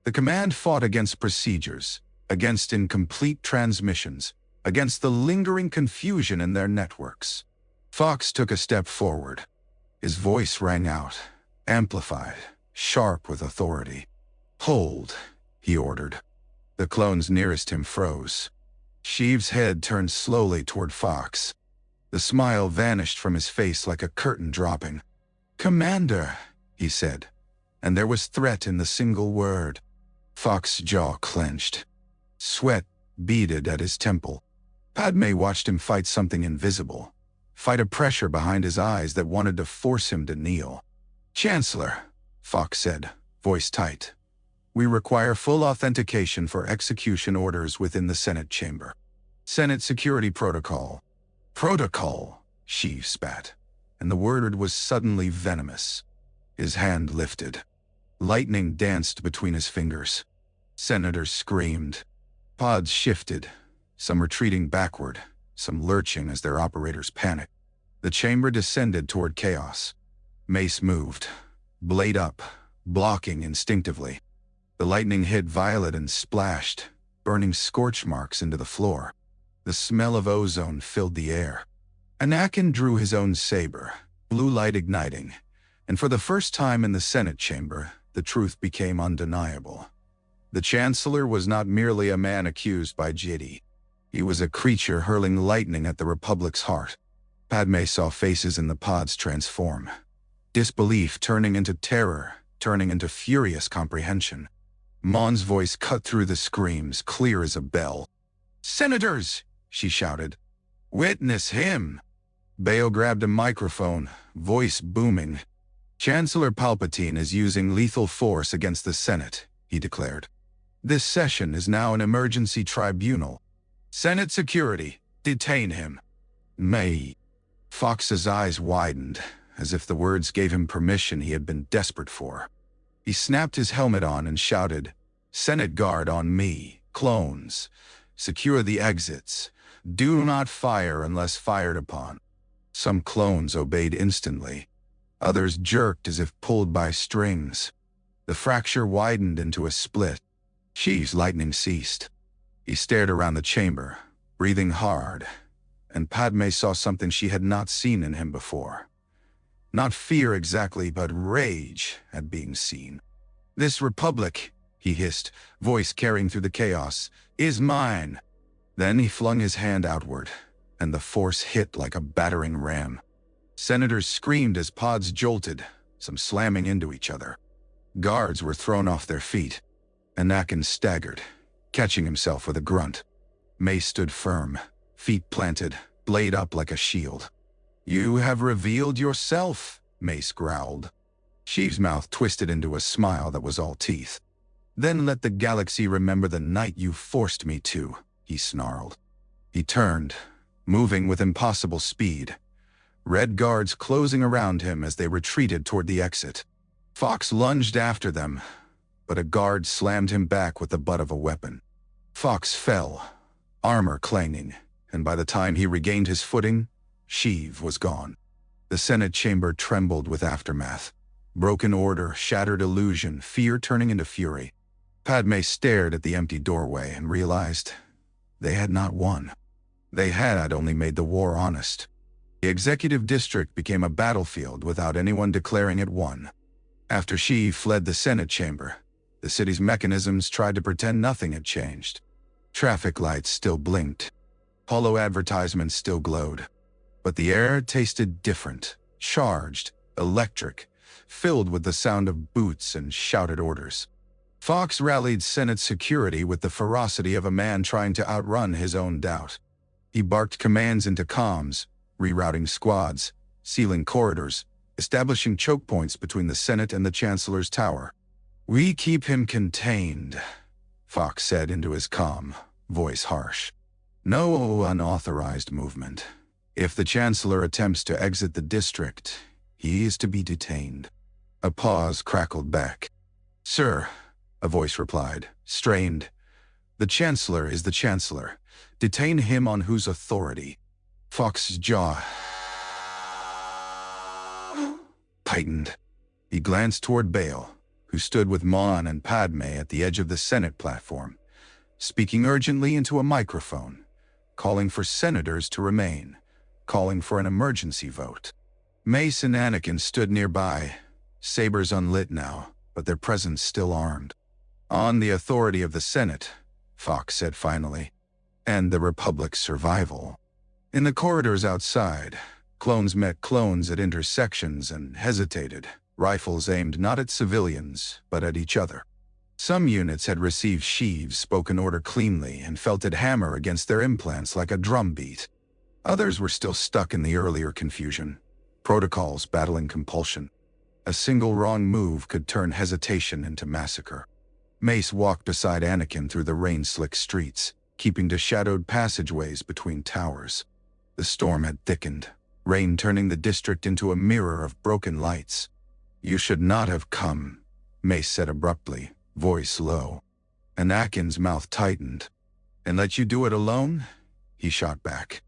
The command fought against procedures, against incomplete transmissions, against the lingering confusion in their networks. Fox took a step forward. His voice rang out, amplified, sharp with authority. "Hold," he ordered. The clones nearest him froze. Sheev's head turned slowly toward Fox. The smile vanished from his face like a curtain dropping. "Commander," he said, and there was threat in the single word. Fox's jaw clenched. Sweat beaded at his temple. Padme watched him fight something invisible, fight a pressure behind his eyes that wanted to force him to kneel. "Chancellor," Fox said, voice tight, "we require full authentication for execution orders within the Senate chamber. Senate security protocol." "Protocol," Sheev spat, and the word was suddenly venomous. His hand lifted. Lightning danced between his fingers. Senators screamed. Pods shifted, some retreating backward, some lurching as their operators panicked. The chamber descended toward chaos. Mace moved, blade up, blocking instinctively. The lightning hit Violet and splashed, burning scorch marks into the floor. The smell of ozone filled the air. Anakin drew his own saber, blue light igniting, And for the first time in the Senate chamber, the truth became undeniable. The Chancellor was not merely a man accused by Jedi. He was a creature hurling lightning at the Republic's heart. Padme saw faces in the pods transform. Disbelief turning into terror, turning into furious comprehension. Mon's voice cut through the screams, clear as a bell. "Senators!" she shouted. "Witness him!" Bail grabbed a microphone, voice booming. "Chancellor Palpatine is using lethal force against the Senate," he declared. "This session is now an emergency tribunal. Senate security, detain him." May. Fox's eyes widened, as if the words gave him permission he had been desperate for. He snapped his helmet on and shouted, "Senate guard on me, clones. Secure the exits. Do not fire unless fired upon." Some clones obeyed instantly. Others jerked as if pulled by strings. The fracture widened into a split. Sheev's lightning ceased. He stared around the chamber, breathing hard, and Padme saw something she had not seen in him before. Not fear exactly, but rage at being seen. "This republic," he hissed, voice carrying through the chaos, "is mine." Then he flung his hand outward, and the force hit like a battering ram. Senators screamed as pods jolted, some slamming into each other. Guards were thrown off their feet. Anakin staggered, catching himself with a grunt. Mace stood firm, feet planted, blade up like a shield. "You have revealed yourself," Mace growled. Sheev's mouth twisted into a smile that was all teeth. "Then let the galaxy remember the night you forced me to," he snarled. He turned, moving with impossible speed. Red guards closing around him as they retreated toward the exit. Fox lunged after them, but a guard slammed him back with the butt of a weapon. Fox fell, armor clanging, and by the time he regained his footing, Sheev was gone. The Senate chamber trembled with aftermath. Broken order, shattered illusion, fear turning into fury. Padme stared at the empty doorway and realized they had not won. They had only made the war honest. The executive district became a battlefield without anyone declaring it won. After Sheev fled the Senate chamber, the city's mechanisms tried to pretend nothing had changed. Traffic lights still blinked. Hollow advertisements still glowed. But the air tasted different, charged, electric, filled with the sound of boots and shouted orders. Fox rallied Senate security with the ferocity of a man trying to outrun his own doubt. He barked commands into comms, rerouting squads, sealing corridors, establishing choke points between the Senate and the Chancellor's tower. "We keep him contained," Fox said into his comm, voice harsh. "No unauthorized movement. If the Chancellor attempts to exit the district, he is to be detained." A pause crackled back. "Sir," a voice replied, strained. "The Chancellor is the Chancellor. Detain him on whose authority?" Fox's jaw tightened. He glanced toward Bail, who stood with Mon and Padme at the edge of the Senate platform, speaking urgently into a microphone, calling for senators to remain, calling for an emergency vote. Mace and Anakin stood nearby, sabers unlit now, but their presence still armed. "On the authority of the Senate," Fox said finally, "and the Republic's survival." In the corridors outside, clones met clones at intersections and hesitated, rifles aimed not at civilians, but at each other. Some units had received Sheev's spoken order cleanly and felt it hammer against their implants like a drum beat. Others were still stuck in the earlier confusion, protocols battling compulsion. A single wrong move could turn hesitation into massacre. Mace walked beside Anakin through the rain-slick streets, keeping to shadowed passageways between towers. The storm had thickened, rain turning the district into a mirror of broken lights. "You should not have come," Mace said abruptly, voice low. Anakin's mouth tightened. "And let you do it alone?" he shot back.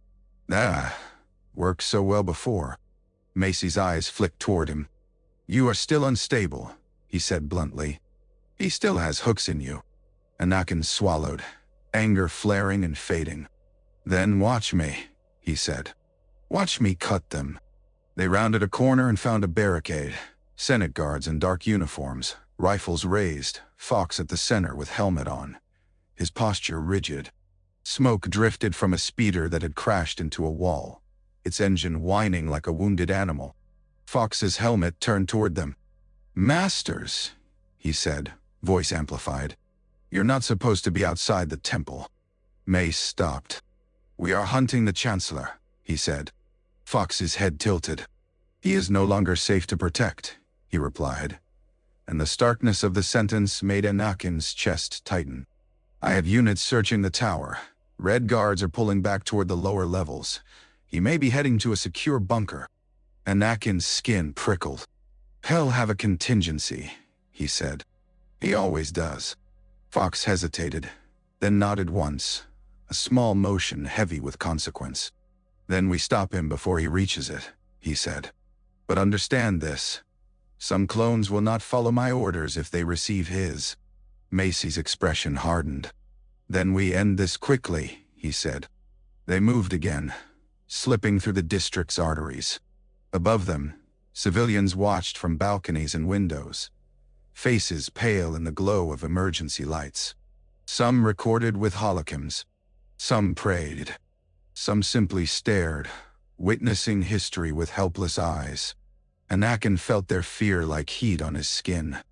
Worked so well before." Mace's eyes flicked toward him. "You are still unstable," he said bluntly. "He still has hooks in you." Anakin swallowed, anger flaring and fading. "Then watch me," he said. "Watch me cut them." They rounded a corner and found a barricade, Senate guards in dark uniforms, rifles raised, Fox at the center with helmet on, his posture rigid. Smoke drifted from a speeder that had crashed into a wall, its engine whining like a wounded animal. Fox's helmet turned toward them. "Masters," he said, voice amplified. "You're not supposed to be outside the temple." Mace stopped. "We are hunting the Chancellor," he said. Fox's head tilted. "He is no longer safe to protect," he replied, and the starkness of the sentence made Anakin's chest tighten. "I have units searching the tower. Red guards are pulling back toward the lower levels. He may be heading to a secure bunker." Anakin's skin prickled. "He'll have a contingency," he said. "He always does." Fox hesitated, then nodded once, a small motion heavy with consequence. "Then we stop him before he reaches it," he said. "But understand this. Some clones will not follow my orders if they receive his." Macy's expression hardened. "Then we end this quickly," he said. They moved again, slipping through the district's arteries. Above them, civilians watched from balconies and windows, faces pale in the glow of emergency lights. Some recorded with holocrons. Some prayed. Some simply stared, witnessing history with helpless eyes. Anakin felt their fear like heat on his skin.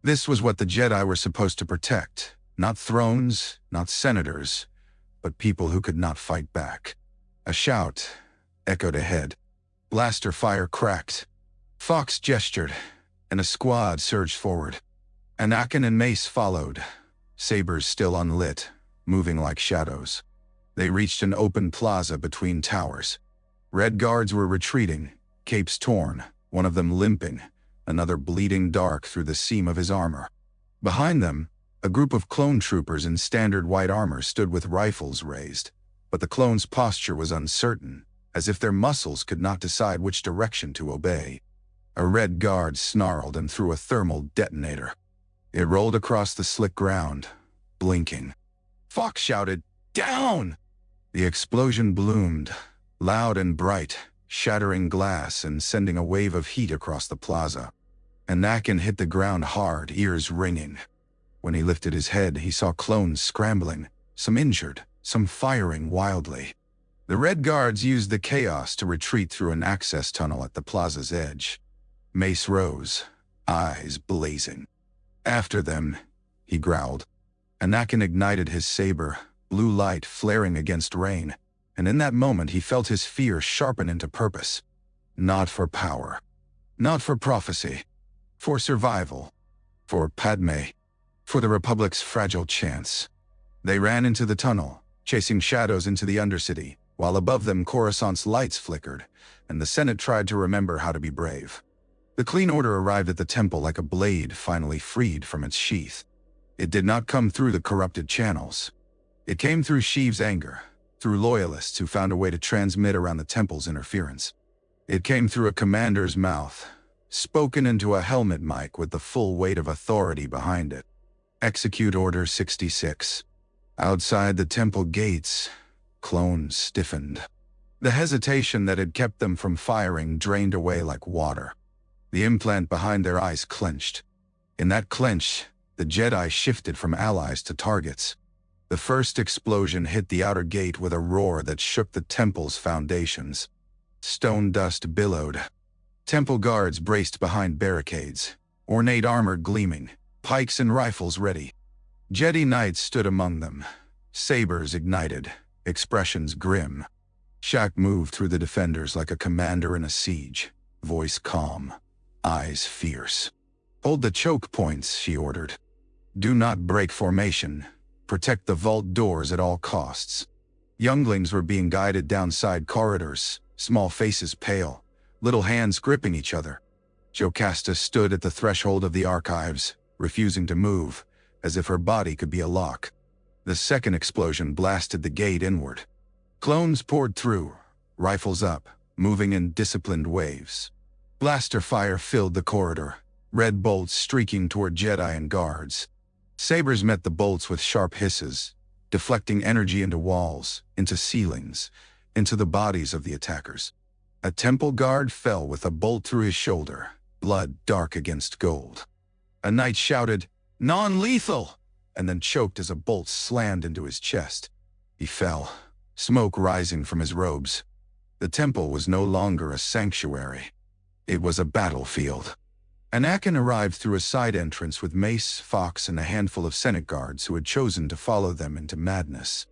This was what the Jedi were supposed to protect. Not thrones, not senators, but people who could not fight back. A shout echoed ahead. Blaster fire cracked. Fox gestured, and a squad surged forward. Anakin and Mace followed, sabers still unlit, moving like shadows. They reached an open plaza between towers. Red guards were retreating, capes torn, one of them limping, another bleeding dark through the seam of his armor. Behind them, a group of clone troopers in standard white armor stood with rifles raised, but the clones' posture was uncertain, as if their muscles could not decide which direction to obey. A red guard snarled and threw a thermal detonator. It rolled across the slick ground, blinking. Fox shouted, "Down!" The explosion bloomed, loud and bright, shattering glass and sending a wave of heat across the plaza. Anakin hit the ground hard, ears ringing. When he lifted his head, he saw clones scrambling, some injured, some firing wildly. The Red Guards used the chaos to retreat through an access tunnel at the plaza's edge. Mace rose, eyes blazing. "After them," he growled. Anakin ignited his saber, blue light flaring against rain, and in that moment he felt his fear sharpen into purpose. Not for power. Not for prophecy. For survival. For Padme. For the Republic's fragile chance. They ran into the tunnel, chasing shadows into the Undercity, while above them Coruscant's lights flickered, and the Senate tried to remember how to be brave. The clean order arrived at the temple like a blade finally freed from its sheath. It did not come through the corrupted channels. It came through Sheev's anger, through loyalists who found a way to transmit around the temple's interference. It came through a commander's mouth, spoken into a helmet mic with the full weight of authority behind it. Execute Order 66. Outside the temple gates, clones stiffened. The hesitation that had kept them from firing drained away like water. The implant behind their eyes clenched. In that clench, the Jedi shifted from allies to targets. The first explosion hit the outer gate with a roar that shook the temple's foundations. Stone dust billowed. Temple guards braced behind barricades, ornate armor gleaming, pikes and rifles ready. Jedi knights stood among them, sabers ignited, expressions grim. Shaq moved through the defenders like a commander in a siege, voice calm, eyes fierce. "Hold the choke points," she ordered. "Do not break formation. Protect the vault doors at all costs." Younglings were being guided down side corridors, small faces pale, little hands gripping each other. Jocasta stood at the threshold of the archives, refusing to move, as if her body could be a lock. The second explosion blasted the gate inward. Clones poured through, rifles up, moving in disciplined waves. Blaster fire filled the corridor, red bolts streaking toward Jedi and guards. Sabers met the bolts with sharp hisses, deflecting energy into walls, into ceilings, into the bodies of the attackers. A temple guard fell with a bolt through his shoulder, blood dark against gold. A knight shouted, "Non-lethal!" and then choked as a bolt slammed into his chest. He fell, smoke rising from his robes. The temple was no longer a sanctuary. It was a battlefield. Anakin arrived through a side entrance with Mace, Fox, and a handful of Senate guards who had chosen to follow them into madness.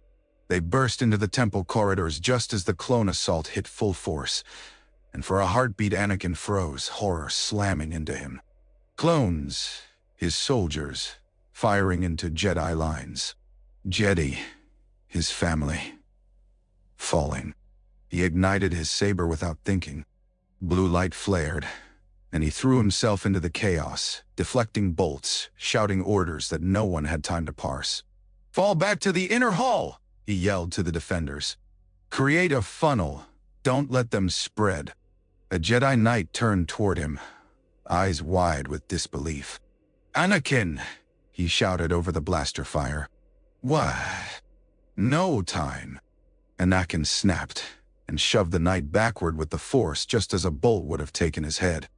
They burst into the temple corridors just as the clone assault hit full force, and for a heartbeat Anakin froze, horror slamming into him. Clones, his soldiers, firing into Jedi lines. Jedi, his family, falling. He ignited his saber without thinking. Blue light flared, and he threw himself into the chaos, deflecting bolts, shouting orders that no one had time to parse. "Fall back to the inner hall!" he yelled to the defenders. "Create a funnel. Don't let them spread." A Jedi Knight turned toward him, eyes wide with disbelief. "Anakin!" he shouted over the blaster fire. "What? No time." Anakin snapped and shoved the knight backward with the force just as a bolt would have taken his head.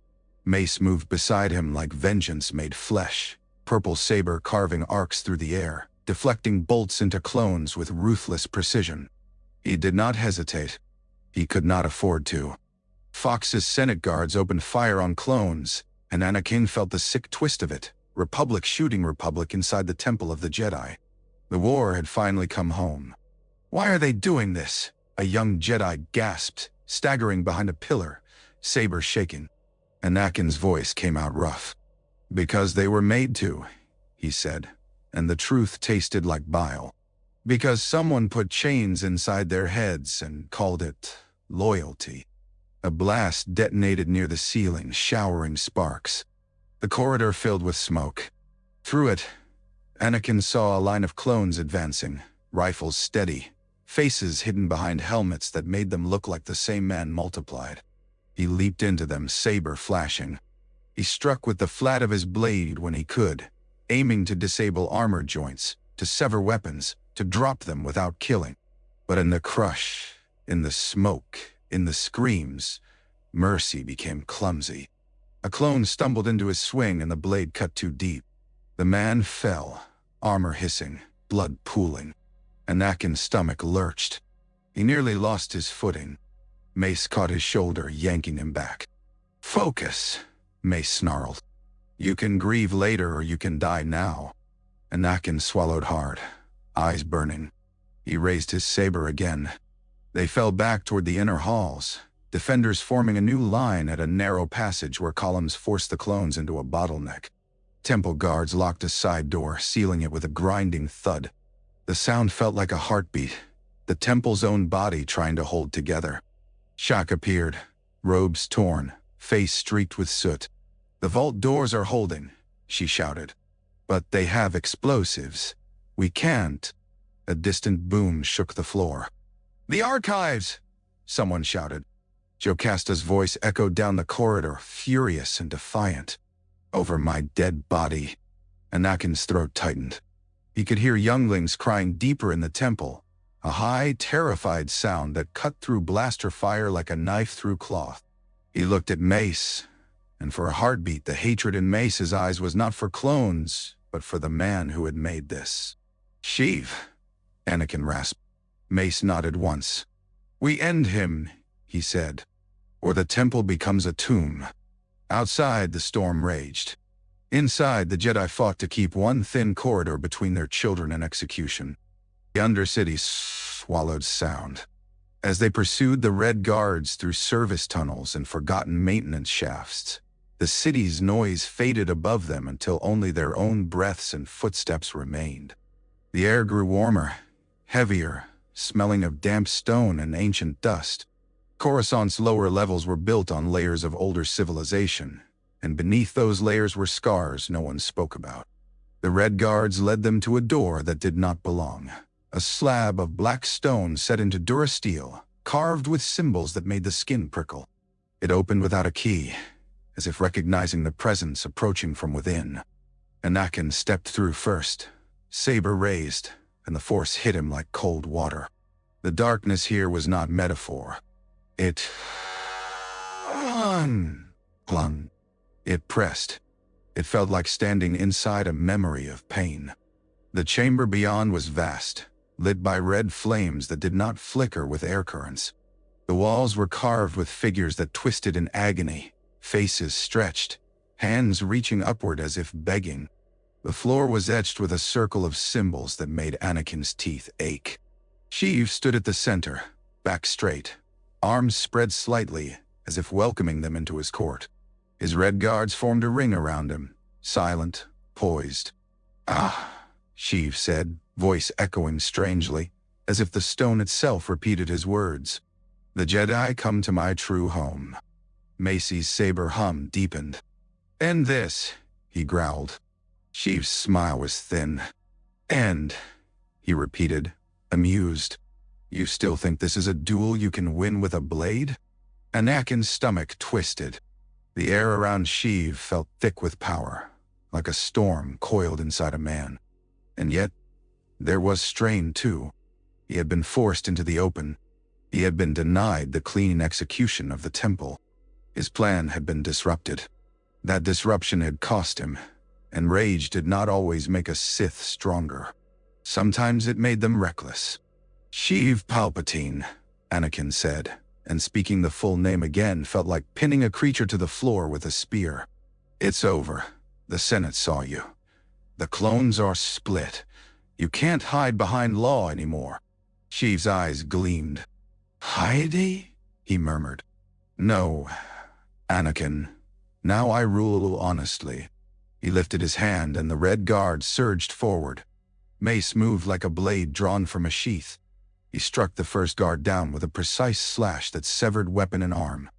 Mace moved beside him like vengeance made flesh, purple saber carving arcs through the air, deflecting bolts into clones with ruthless precision. He did not hesitate. He could not afford to. Fox's Senate guards opened fire on clones, and Anakin felt the sick twist of it. Republic shooting Republic inside the Temple of the Jedi. The war had finally come home. "Why are they doing this?" a young Jedi gasped, staggering behind a pillar, saber shaking. Anakin's voice came out rough. "Because they were made to," he said, and the truth tasted like bile. "Because someone put chains inside their heads and called it loyalty." A blast detonated near the ceiling, showering sparks. The corridor filled with smoke. Through it, Anakin saw a line of clones advancing, rifles steady, faces hidden behind helmets that made them look like the same man multiplied. He leaped into them, saber flashing. He struck with the flat of his blade when he could, aiming to disable armor joints, to sever weapons, to drop them without killing. But in the crush, in the smoke, in the screams, mercy became clumsy. A clone stumbled into his swing and the blade cut too deep. The man fell, armor hissing, blood pooling. Anakin's stomach lurched. He nearly lost his footing. Mace caught his shoulder, yanking him back. "Focus," Mace snarled. "You can grieve later or you can die now." Anakin swallowed hard, eyes burning. He raised his saber again. They fell back toward the inner halls, defenders forming a new line at a narrow passage where columns forced the clones into a bottleneck. Temple guards locked a side door, sealing it with a grinding thud. The sound felt like a heartbeat, the temple's own body trying to hold together. Shak appeared, robes torn, face streaked with soot. "The vault doors are holding," she shouted. "But they have explosives. We can't." A distant boom shook the floor. "The archives!" someone shouted. Jocasta's voice echoed down the corridor, furious and defiant. "Over my dead body." Anakin's throat tightened. He could hear younglings crying deeper in the temple, a high, terrified sound that cut through blaster fire like a knife through cloth. He looked at Mace, and for a heartbeat the hatred in Mace's eyes was not for clones, but for the man who had made this. "Sheev," Anakin rasped. Mace nodded once. "We end him," he said, "or the temple becomes a tomb." Outside, the storm raged. Inside, the Jedi fought to keep one thin corridor between their children and execution. The Undercity swallowed sound. As they pursued the Red Guards through service tunnels and forgotten maintenance shafts, the city's noise faded above them until only their own breaths and footsteps remained. The air grew warmer, heavier, smelling of damp stone and ancient dust. Coruscant's lower levels were built on layers of older civilization, and beneath those layers were scars no one spoke about. The Red Guards led them to a door that did not belong, a slab of black stone set into durasteel, carved with symbols that made the skin prickle. It opened without a key, as if recognizing the presence approaching from within. Anakin stepped through first, saber raised, and the force hit him like cold water. The darkness here was not metaphor. It clung. It pressed. It felt like standing inside a memory of pain. The chamber beyond was vast, lit by red flames that did not flicker with air currents. The walls were carved with figures that twisted in agony, faces stretched, hands reaching upward as if begging. The floor was etched with a circle of symbols that made Anakin's teeth ache. Sheev stood at the center, back straight, arms spread slightly as if welcoming them into his court. His red guards formed a ring around him, silent, poised. "Ah," Sheev said, voice echoing strangely, as if the stone itself repeated his words. "The Jedi come to my true home." Macy's saber hum deepened. "End this," he growled. Sheev's smile was thin. "End," he repeated, amused. "You still think this is a duel you can win with a blade?" Anakin's stomach twisted. The air around Sheev felt thick with power, like a storm coiled inside a man. And yet, there was strain too. He had been forced into the open. He had been denied the clean execution of the temple. His plan had been disrupted. That disruption had cost him, and rage did not always make a Sith stronger. Sometimes it made them reckless. "Sheev Palpatine," Anakin said, and speaking the full name again felt like pinning a creature to the floor with a spear. "It's over. The Senate saw you. The clones are split. You can't hide behind law anymore." Sheev's eyes gleamed. "Heidi?" he murmured. "No, Anakin. Now I rule honestly." He lifted his hand and the red guard surged forward. Mace moved like a blade drawn from a sheath. He struck the first guard down with a precise slash that severed weapon and arm.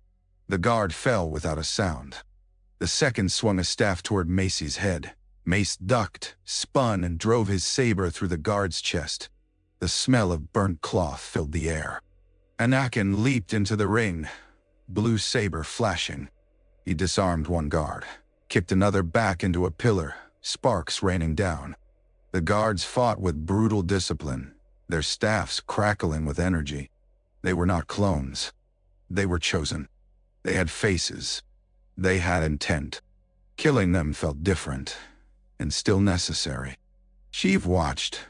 The guard fell without a sound. The second swung a staff toward Macy's head. Mace ducked, spun, and drove his saber through the guard's chest. The smell of burnt cloth filled the air. Anakin leaped into the ring, blue saber flashing. He disarmed one guard, kicked another back into a pillar, sparks raining down. The guards fought with brutal discipline, their staffs crackling with energy. They were not clones. They were chosen. They had faces. They had intent. Killing them felt different, and still necessary. Sheev watched,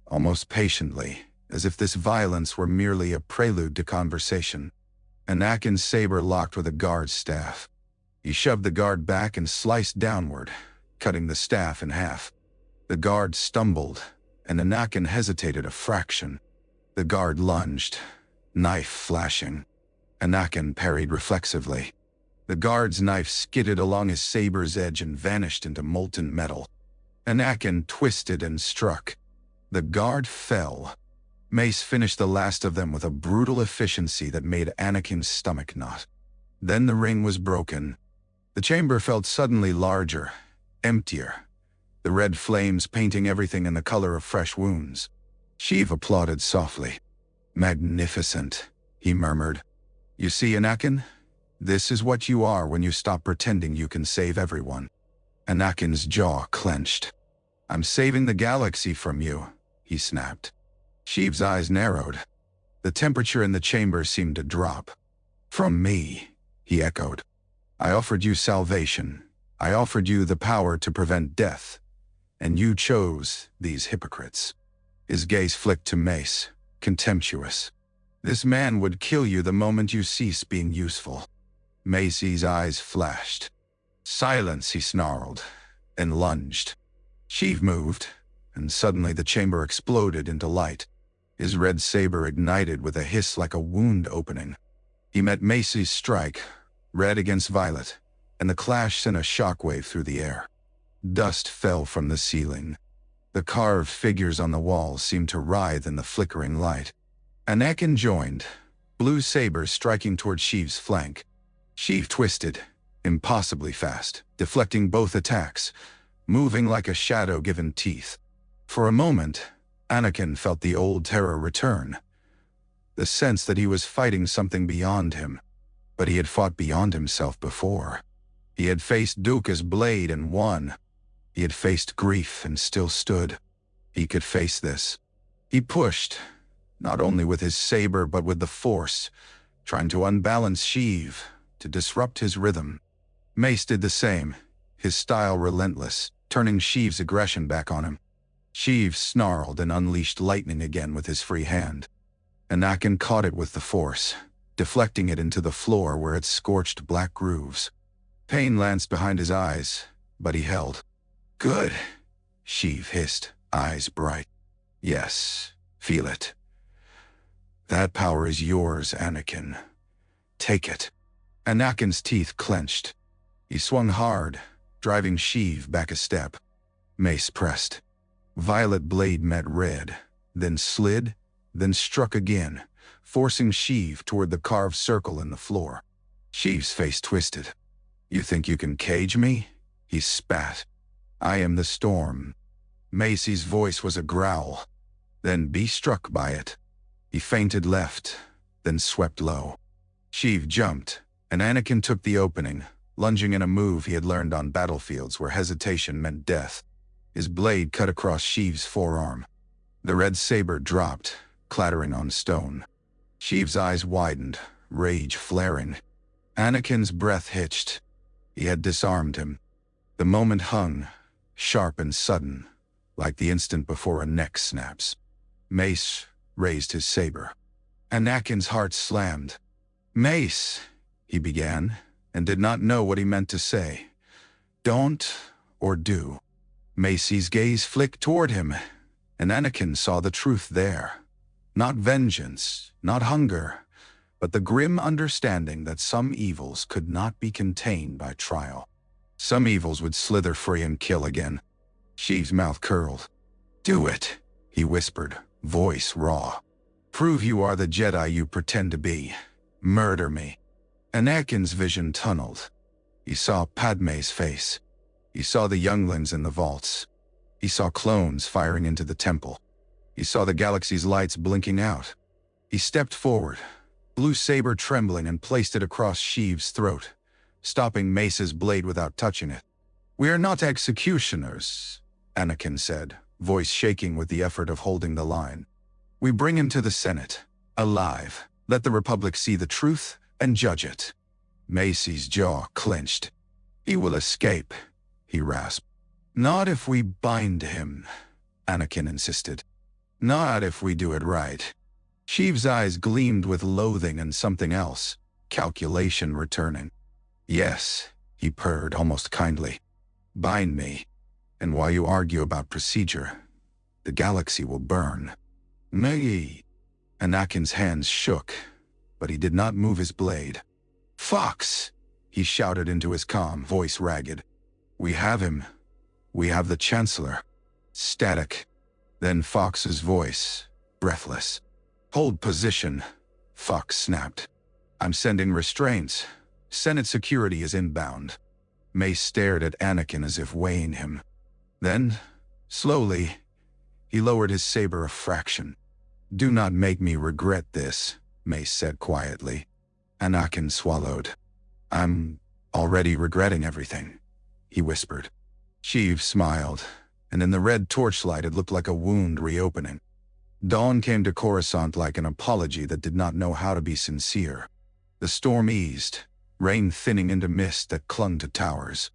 almost patiently, as if this violence were merely a prelude to conversation. Anakin's saber locked with a guard's staff. He shoved the guard back and sliced downward, cutting the staff in half. The guard stumbled, and Anakin hesitated a fraction. The guard lunged, knife flashing. Anakin parried reflexively. The guard's knife skidded along his saber's edge and vanished into molten metal. Anakin twisted and struck. The guard fell. Mace finished the last of them with a brutal efficiency that made Anakin's stomach knot. Then the ring was broken. The chamber felt suddenly larger, emptier, the red flames painting everything in the color of fresh wounds. Sheev applauded softly. "Magnificent," he murmured. "You see, Anakin? This is what you are when you stop pretending you can save everyone." Anakin's jaw clenched. "I'm saving the galaxy from you," he snapped. Sheev's eyes narrowed. The temperature in the chamber seemed to drop. "From me," he echoed. "I offered you salvation. I offered you the power to prevent death. And you chose these hypocrites." His gaze flicked to Mace, contemptuous. "This man would kill you the moment you cease being useful." Macy's eyes flashed. "Silence," he snarled, and lunged. Sheev moved, and suddenly the chamber exploded into light. His red saber ignited with a hiss like a wound opening. He met Macy's strike, red against violet, and the clash sent a shockwave through the air. Dust fell from the ceiling. The carved figures on the walls seemed to writhe in the flickering light. Anakin joined, blue saber striking toward Sheev's flank. Sheev twisted, impossibly fast, deflecting both attacks, moving like a shadow given teeth. For a moment, Anakin felt the old terror return, the sense that he was fighting something beyond him. But he had fought beyond himself before. He had faced Dooku's blade and won. He had faced grief and still stood. He could face this. He pushed, not only with his saber but with the Force, trying to unbalance Sheev, to disrupt his rhythm. Mace did the same, his style relentless, turning Sheev's aggression back on him. Sheev snarled and unleashed lightning again with his free hand. Anakin caught it with the Force, deflecting it into the floor where it scorched black grooves. Pain lanced behind his eyes, but he held. "Good," Sheev hissed, eyes bright. "Yes, feel it. That power is yours, Anakin. Take it." Anakin's teeth clenched. He swung hard, driving Sheev back a step. Mace pressed. Violet blade met red, then slid, then struck again, forcing Sheev toward the carved circle in the floor. Sheev's face twisted. "You think you can cage me?" he spat. "I am the storm." Mace's voice was a growl. "Then be struck by it." He feinted left, then swept low. Sheev jumped, and Anakin took the opening, lunging in a move he had learned on battlefields where hesitation meant death. His blade cut across Sheev's forearm. The red saber dropped, clattering on stone. Sheev's eyes widened, rage flaring. Anakin's breath hitched. He had disarmed him. The moment hung, sharp and sudden, like the instant before a neck snaps. Mace raised his saber. Anakin's heart slammed. "Mace," he began, and did not know what he meant to say. "Don't or do." Mace's gaze flicked toward him, and Anakin saw the truth there. Not vengeance, not hunger, but the grim understanding that some evils could not be contained by trial. Some evils would slither free and kill again. Sheev's mouth curled. "Do it," he whispered, voice raw. "Prove you are the Jedi you pretend to be. Murder me." Anakin's vision tunneled. He saw Padme's face. He saw the younglings in the vaults. He saw clones firing into the temple. He saw the galaxy's lights blinking out. He stepped forward, blue saber trembling, and placed it across Sheev's throat, stopping Mace's blade without touching it. "We are not executioners," Anakin said, voice shaking with the effort of holding the line. "We bring him to the Senate, alive. Let the Republic see the truth and judge it." Mace's jaw clenched. "He will escape," he rasped. "Not if we bind him," Anakin insisted. "Not if we do it right." Sheev's eyes gleamed with loathing and something else, calculation returning. "Yes," he purred almost kindly. "Bind me, and while you argue about procedure, the galaxy will burn." "Me." Anakin's hands shook, but he did not move his blade. "Fox!" he shouted into his calm voice, ragged. "We have him. We have the Chancellor." Static. Then Fox's voice, breathless. "Hold position," Fox snapped. "I'm sending restraints. Senate security is inbound." Mace stared at Anakin as if weighing him. Then, slowly, he lowered his saber a fraction. "Do not make me regret this," Mace said quietly. Anakin swallowed. "I'm already regretting everything," he whispered. Sheev smiled, and in the red torchlight it looked like a wound reopening. Dawn came to Coruscant like an apology that did not know how to be sincere. The storm eased, rain thinning into mist that clung to towers.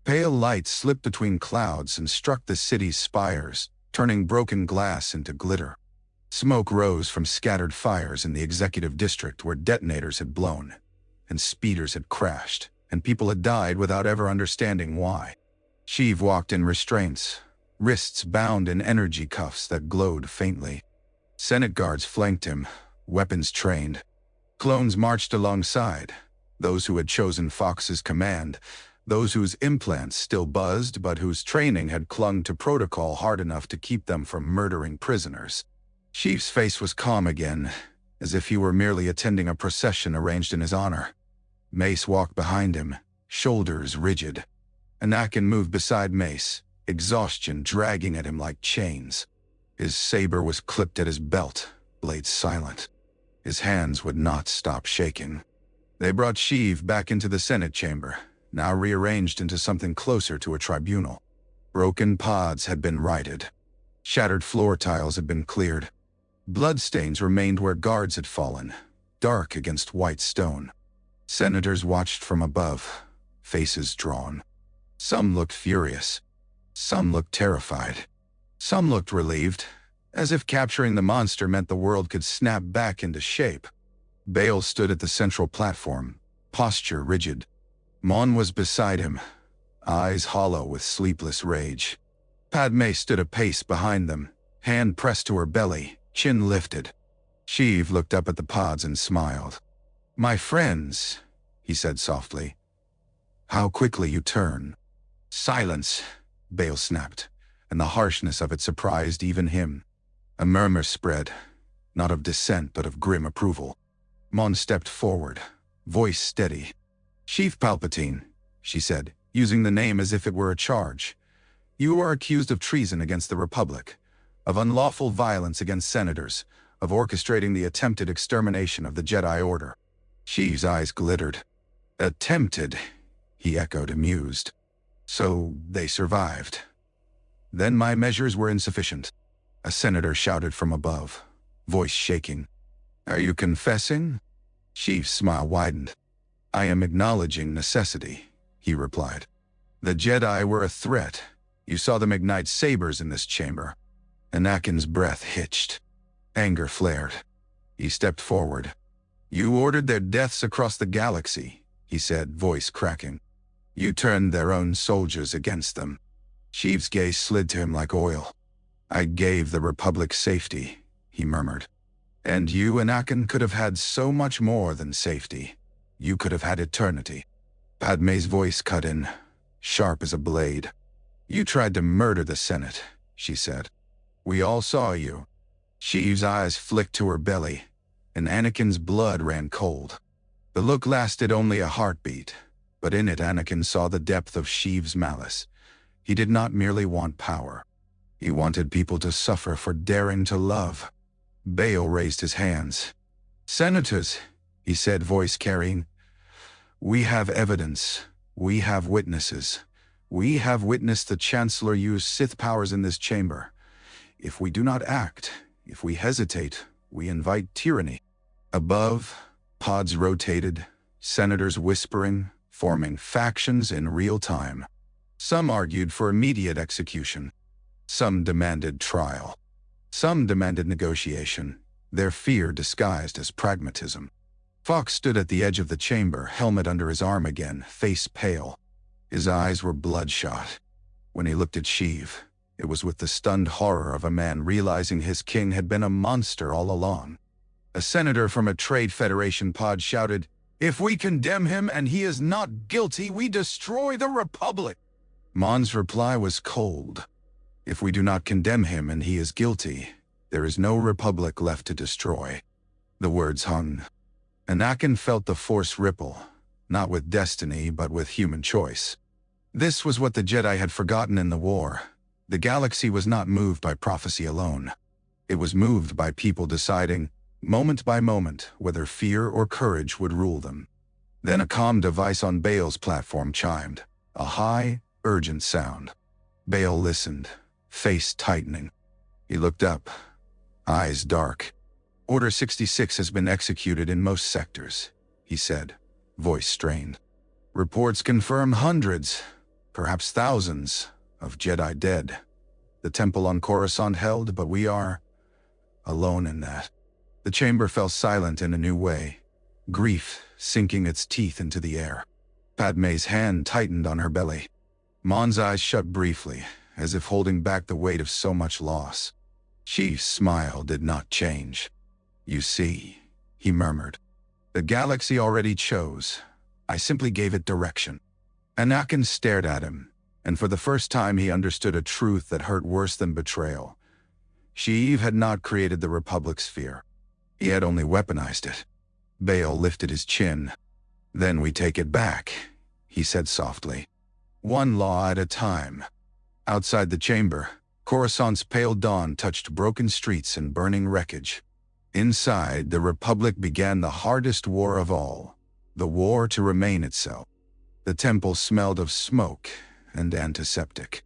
Pale light slipped between clouds and struck the city's spires, turning broken glass into glitter. Smoke rose from scattered fires in the executive district where detonators had blown, and speeders had crashed, and people had died without ever understanding why. Sheev walked in restraints, wrists bound in energy cuffs that glowed faintly. Senate guards flanked him, weapons trained. Clones marched alongside, those who had chosen Fox's command, those whose implants still buzzed but whose training had clung to protocol hard enough to keep them from murdering prisoners. Sheev's face was calm again, as if he were merely attending a procession arranged in his honor. Mace walked behind him, shoulders rigid. Anakin moved beside Mace, exhaustion dragging at him like chains. His saber was clipped at his belt, blade silent. His hands would not stop shaking. They brought Sheev back into the Senate chamber, now rearranged into something closer to a tribunal. Broken pods had been righted. Shattered floor tiles had been cleared. Bloodstains remained where guards had fallen, dark against white stone. Senators watched from above, faces drawn. Some looked furious. Some looked terrified. Some looked relieved, as if capturing the monster meant the world could snap back into shape. Bail stood at the central platform, posture rigid. Mon was beside him, eyes hollow with sleepless rage. Padme stood a pace behind them, hand pressed to her belly, chin lifted. Sheev looked up at the pods and smiled. "My friends," he said softly. "How quickly you turn." "Silence," Bail snapped, and the harshness of it surprised even him. A murmur spread, not of dissent but of grim approval. Mon stepped forward, voice steady. "Chief Palpatine," she said, using the name as if it were a charge. "You are accused of treason against the Republic, of unlawful violence against senators, of orchestrating the attempted extermination of the Jedi Order." Sheev's eyes glittered. "Attempted," he echoed, amused. "So they survived." "Then my measures were insufficient," a senator shouted from above, voice shaking. "Are you confessing?" Sheev's smile widened. "I am acknowledging necessity," he replied. "The Jedi were a threat. You saw them ignite sabers in this chamber." Anakin's breath hitched. Anger flared. He stepped forward. "You ordered their deaths across the galaxy," he said, voice cracking. "You turned their own soldiers against them." Sheev's gaze slid to him like oil. "I gave the Republic safety," he murmured. "And you, Anakin, could have had so much more than safety. You could have had eternity." Padme's voice cut in, sharp as a blade. "You tried to murder the Senate," she said. "We all saw you." Sheev's eyes flicked to her belly, and Anakin's blood ran cold. The look lasted only a heartbeat, but in it Anakin saw the depth of Sheev's malice. He did not merely want power. He wanted people to suffer for daring to love. Bail raised his hands. "Senators," he said, voice carrying, "we have evidence. We have witnesses. We have witnessed the Chancellor use Sith powers in this chamber. If we do not act, if we hesitate, we invite tyranny." Above, pods rotated, senators whispering, forming factions in real time. Some argued for immediate execution. Some demanded trial. Some demanded negotiation, their fear disguised as pragmatism. Fox stood at the edge of the chamber, helmet under his arm again, face pale. His eyes were bloodshot. When he looked at Sheev, it was with the stunned horror of a man realizing his king had been a monster all along. A senator from a Trade Federation pod shouted, "If we condemn him and he is not guilty, we destroy the Republic." Mon's reply was cold. "If we do not condemn him and he is guilty, there is no Republic left to destroy." The words hung. Anakin felt the Force ripple, not with destiny but with human choice. This was what the Jedi had forgotten in the war. The galaxy was not moved by prophecy alone. It was moved by people deciding, moment by moment, whether fear or courage would rule them. Then a comm device on Bail's platform chimed, a high, urgent sound. Bail listened, face tightening. He looked up, eyes dark. "Order 66 has been executed in most sectors," he said, voice strained. "Reports confirm hundreds, perhaps thousands, of Jedi dead. The temple on Coruscant held, but we are alone in that." The chamber fell silent in a new way, grief sinking its teeth into the air. Padme's hand tightened on her belly. Mon's eyes shut briefly, as if holding back the weight of so much loss. Sheev's smile did not change. "You see," he murmured, "the galaxy already chose. I simply gave it direction." Anakin stared at him, and for the first time he understood a truth that hurt worse than betrayal. Sheev had not created the Republic's fear. He had only weaponized it. Bail lifted his chin. "Then we take it back," he said softly. "One law at a time." Outside the chamber, Coruscant's pale dawn touched broken streets and burning wreckage. Inside, the Republic began the hardest war of all, the war to remain itself. The temple smelled of smoke and antiseptic.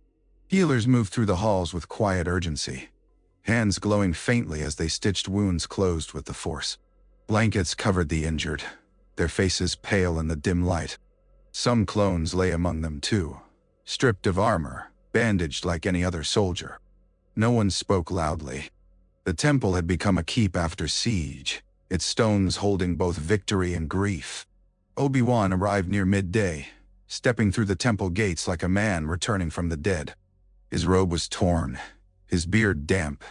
Healers moved through the halls with quiet urgency, hands glowing faintly as they stitched wounds closed with the Force. Blankets covered the injured, their faces pale in the dim light. Some clones lay among them too, stripped of armor, bandaged like any other soldier. No one spoke loudly. The temple had become a keep after siege, its stones holding both victory and grief. Obi-Wan arrived near midday, stepping through the temple gates like a man returning from the dead. His robe was torn, his beard damp,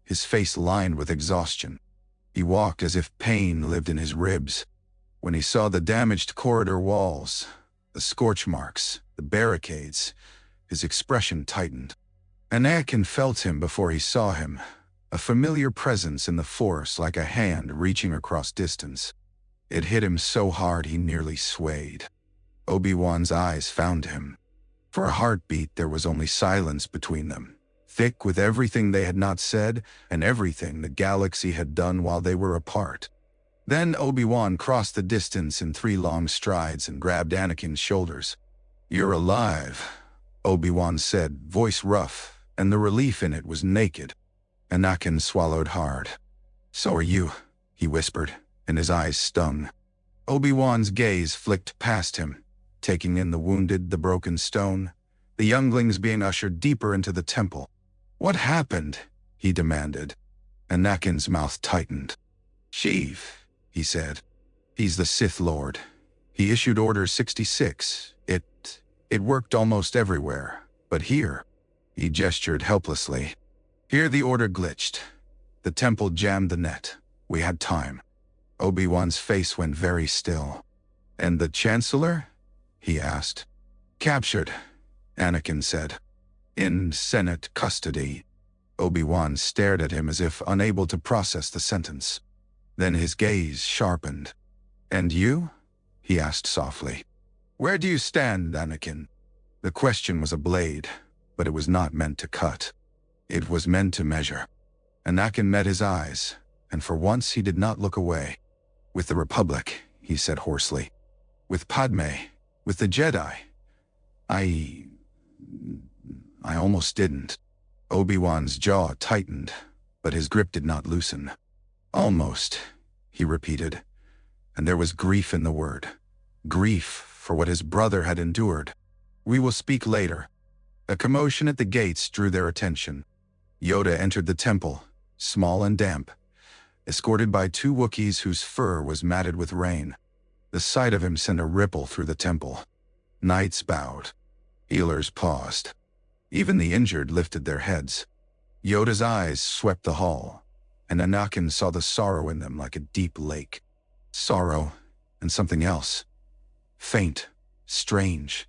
his face lined with exhaustion. He walked as if pain lived in his ribs. When he saw the damaged corridor walls, the scorch marks, the barricades, his expression tightened. Anakin felt him before he saw him, a familiar presence in the Force like a hand reaching across distance. It hit him so hard he nearly swayed. Obi-Wan's eyes found him. For a heartbeat there was only silence between them, thick with everything they had not said and everything the galaxy had done while they were apart. Then Obi-Wan crossed the distance in 3 long strides and grabbed Anakin's shoulders. "You're alive," Obi-Wan said, voice rough, and the relief in it was naked. Anakin swallowed hard. "So are you," he whispered, and his eyes stung. Obi-Wan's gaze flicked past him, taking in the wounded, the broken stone, the younglings being ushered deeper into the temple. "What happened?" he demanded. Anakin's mouth tightened. "Sheev," he said. "He's the Sith Lord. He issued Order 66. It worked almost everywhere, but here," he gestured helplessly. "Here the order glitched. The temple jammed the net. We had time." Obi-Wan's face went very still. "And the Chancellor?" he asked. "Captured," Anakin said. "In Senate custody." Obi-Wan stared at him as if unable to process the sentence. Then his gaze sharpened. "And you?" he asked softly. "Where do you stand, Anakin?" The question was a blade, but it was not meant to cut. It was meant to measure. Anakin met his eyes, and for once he did not look away. "With the Republic," he said hoarsely. "With Padme, with the Jedi. I almost didn't." Obi-Wan's jaw tightened, but his grip did not loosen. "Almost," he repeated, and there was grief in the word. Grief for what his brother had endured. "We will speak later." A commotion at the gates drew their attention. Yoda entered the temple, small and damp, escorted by 2 Wookiees whose fur was matted with rain. The sight of him sent a ripple through the temple. Knights bowed. Healers paused. Even the injured lifted their heads. Yoda's eyes swept the hall, and Anakin saw the sorrow in them like a deep lake. Sorrow and something else. Faint, strange,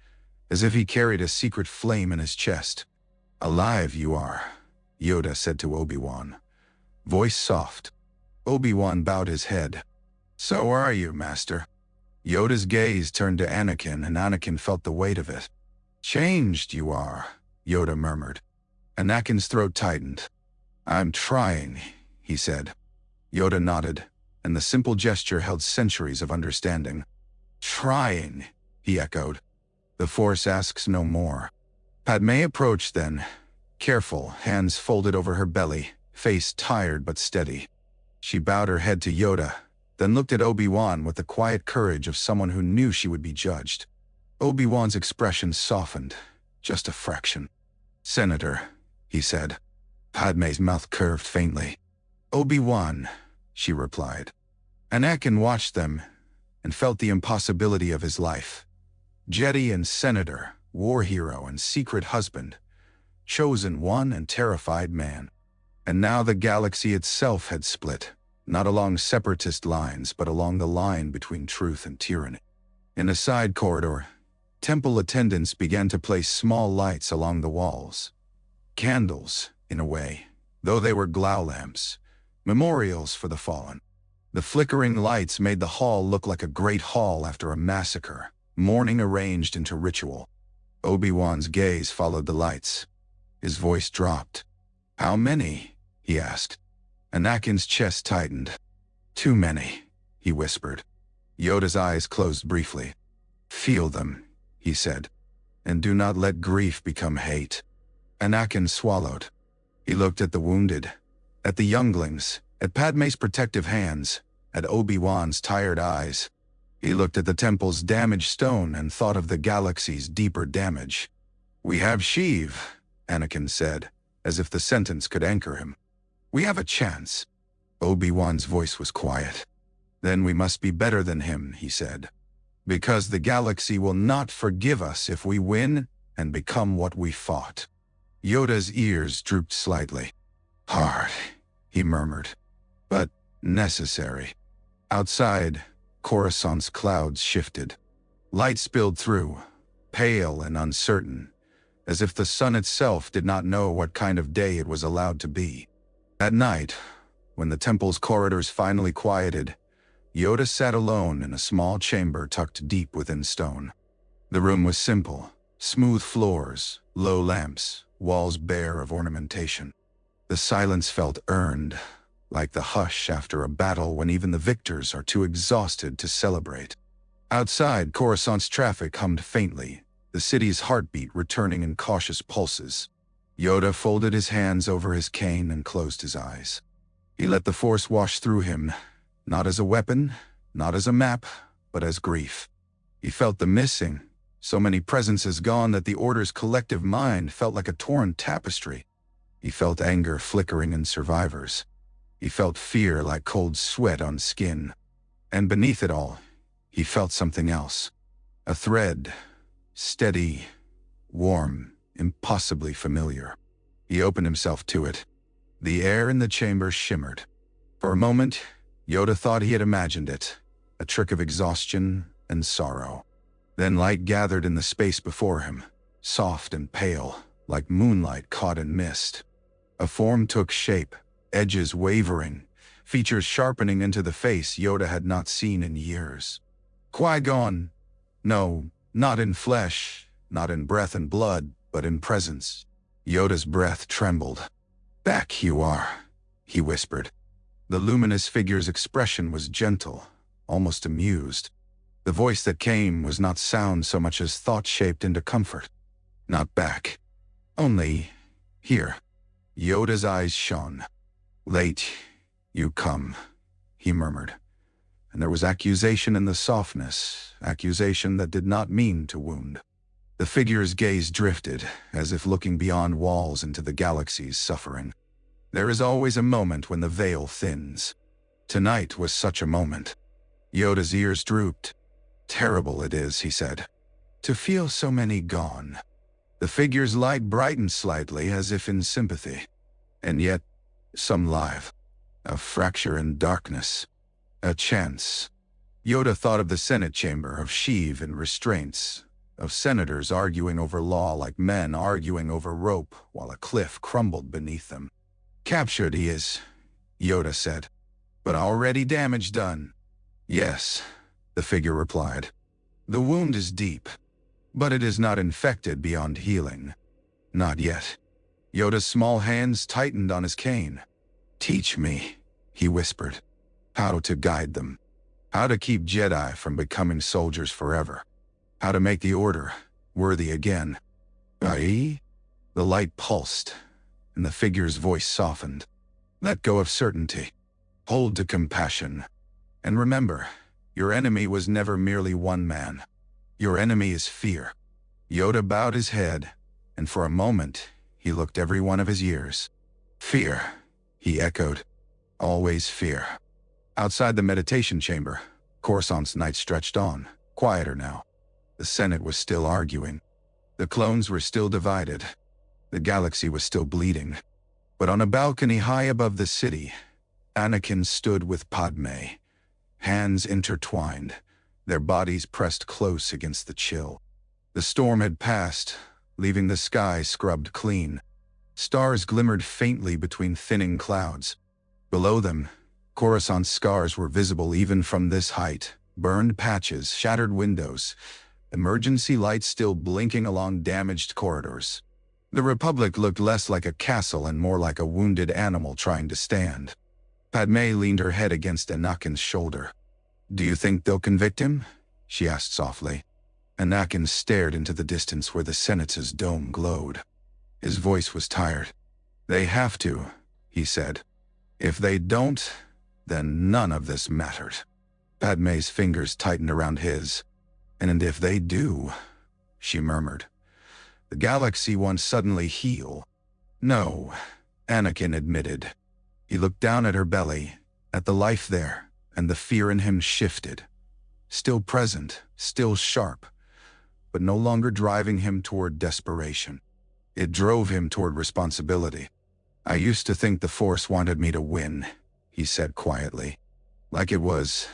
as if he carried a secret flame in his chest. "Alive you are," Yoda said to Obi-Wan, voice soft. Obi-Wan bowed his head. "So are you, Master." Yoda's gaze turned to Anakin, and Anakin felt the weight of it. "Changed you are," Yoda murmured. Anakin's throat tightened. "I'm trying," he said. Yoda nodded, and the simple gesture held centuries of understanding. "Trying," he echoed. "The Force asks no more." Padme approached then, careful, hands folded over her belly, face tired but steady. She bowed her head to Yoda, then looked at Obi-Wan with the quiet courage of someone who knew she would be judged. Obi-Wan's expression softened, just a fraction. "Senator," he said. Padme's mouth curved faintly. "Obi-Wan," she replied. Anakin watched them and felt the impossibility of his life. Jedi and senator, war hero and secret husband, chosen one and terrified man. And now the galaxy itself had split, not along separatist lines but along the line between truth and tyranny. In a side corridor, temple attendants began to place small lights along the walls. Candles, in a way, though they were glow lamps, memorials for the fallen. The flickering lights made the hall look like a great hall after a massacre, mourning arranged into ritual. Obi-Wan's gaze followed the lights. His voice dropped. "How many?" he asked. Anakin's chest tightened. "Too many," he whispered. Yoda's eyes closed briefly. "Feel them," he said, "and do not let grief become hate." Anakin swallowed. He looked at the wounded, at the younglings, at Padme's protective hands, at Obi-Wan's tired eyes. He looked at the temple's damaged stone and thought of the galaxy's deeper damage. "We have Sheev," Anakin said, as if the sentence could anchor him. "We have a chance." Obi-Wan's voice was quiet. "Then we must be better than him," he said. "Because the galaxy will not forgive us if we win and become what we fought." Yoda's ears drooped slightly. "Hard," he murmured, "but necessary." Outside, Coruscant's clouds shifted. Light spilled through, pale and uncertain, as if the sun itself did not know what kind of day it was allowed to be. At night, when the temple's corridors finally quieted, Yoda sat alone in a small chamber tucked deep within stone. The room was simple, smooth floors, low lamps, walls bare of ornamentation. The silence felt earned, like the hush after a battle when even the victors are too exhausted to celebrate. Outside, Coruscant's traffic hummed faintly, the city's heartbeat returning in cautious pulses. Yoda folded his hands over his cane and closed his eyes. He let the Force wash through him, not as a weapon, not as a map, but as grief. He felt the missing, so many presences gone that the Order's collective mind felt like a torn tapestry. He felt anger flickering in survivors. He felt fear like cold sweat on skin. And beneath it all, he felt something else. A thread, steady, warm, impossibly familiar. He opened himself to it. The air in the chamber shimmered. For a moment, Yoda thought he had imagined it, a trick of exhaustion and sorrow. Then light gathered in the space before him, soft and pale, like moonlight caught in mist. A form took shape, edges wavering, features sharpening into the face Yoda had not seen in years. Qui-Gon. No, not in flesh, not in breath and blood, but in presence. Yoda's breath trembled. "Back you are," he whispered. The luminous figure's expression was gentle, almost amused. The voice that came was not sound so much as thought shaped into comfort. "Not back. Only here." Yoda's eyes shone. "Late you come," he murmured. And there was accusation in the softness, accusation that did not mean to wound. The figure's gaze drifted, as if looking beyond walls into the galaxy's suffering. There is always a moment when the veil thins. Tonight was such a moment. Yoda's ears drooped. "Terrible it is," he said, "to feel so many gone." The figure's light brightened slightly as if in sympathy. And yet, some live. A fracture in darkness. A chance. Yoda thought of the Senate chamber, of Sheev and restraints, of senators arguing over law like men arguing over rope while a cliff crumbled beneath them. "Captured he is," Yoda said, "but already damage done." "Yes," the figure replied. "The wound is deep, but it is not infected beyond healing. Not yet." Yoda's small hands tightened on his cane. "Teach me," he whispered, "how to guide them. How to keep Jedi from becoming soldiers forever. How to make the Order worthy again." "Aye?" The light pulsed, and the figure's voice softened. "Let go of certainty. Hold to compassion. And remember, your enemy was never merely one man. Your enemy is fear." Yoda bowed his head, and for a moment, he looked every one of his years. "Fear," he echoed. "Always fear." Outside the meditation chamber, Coruscant's night stretched on, quieter now. The Senate was still arguing. The clones were still divided. The galaxy was still bleeding. But on a balcony high above the city, Anakin stood with Padme, hands intertwined, their bodies pressed close against the chill. The storm had passed, leaving the sky scrubbed clean. Stars glimmered faintly between thinning clouds. Below them, Coruscant's scars were visible even from this height, burned patches, shattered windows, emergency lights still blinking along damaged corridors. The Republic looked less like a castle and more like a wounded animal trying to stand. Padme leaned her head against Anakin's shoulder. "Do you think they'll convict him?" she asked softly. Anakin stared into the distance where the Senate's dome glowed. His voice was tired. "They have to," he said. "If they don't, then none of this mattered." Padme's fingers tightened around his. And if they do, she murmured, the galaxy won't suddenly heal. No, Anakin admitted. He looked down at her belly, at the life there, and the fear in him shifted. Still present, still sharp, but no longer driving him toward desperation. It drove him toward responsibility. I used to think the Force wanted me to win, he said quietly, like it was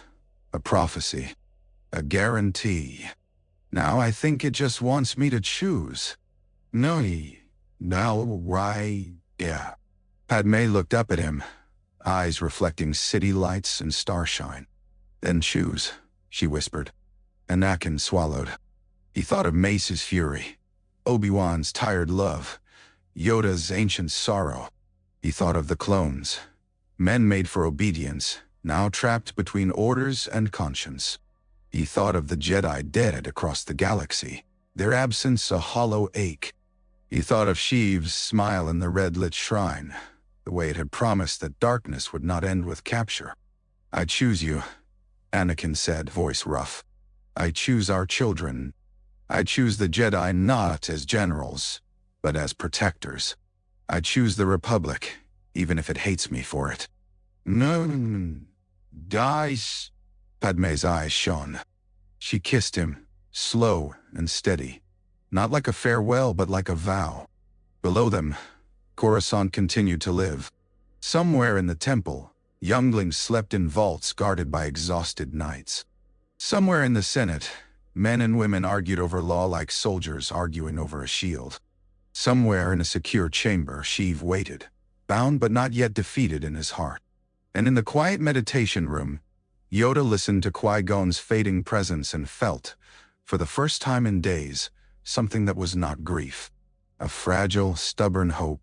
a prophecy, a guarantee. Now I think it just wants me to choose. No, yeah. Padme looked up at him, eyes reflecting city lights and starshine. Then choose, she whispered. Anakin swallowed. He thought of Mace's fury, Obi-Wan's tired love, Yoda's ancient sorrow. He thought of the clones, men made for obedience, now trapped between orders and conscience. He thought of the Jedi dead across the galaxy, their absence a hollow ache. He thought of Sheev's smile in the red-lit shrine, the way it had promised that darkness would not end with capture. I choose you, Anakin said, voice rough. I choose our children. I choose the Jedi not as generals, but as protectors. I choose the Republic, even if it hates me for it. No, dice. Padme's eyes shone. She kissed him, slow and steady, not like a farewell but like a vow. Below them, Coruscant continued to live. Somewhere in the temple, younglings slept in vaults guarded by exhausted knights. Somewhere in the Senate, men and women argued over law like soldiers arguing over a shield. Somewhere in a secure chamber, Sheev waited, bound but not yet defeated in his heart. And in the quiet meditation room, Yoda listened to Qui-Gon's fading presence and felt, for the first time in days, something that was not grief. A fragile, stubborn hope,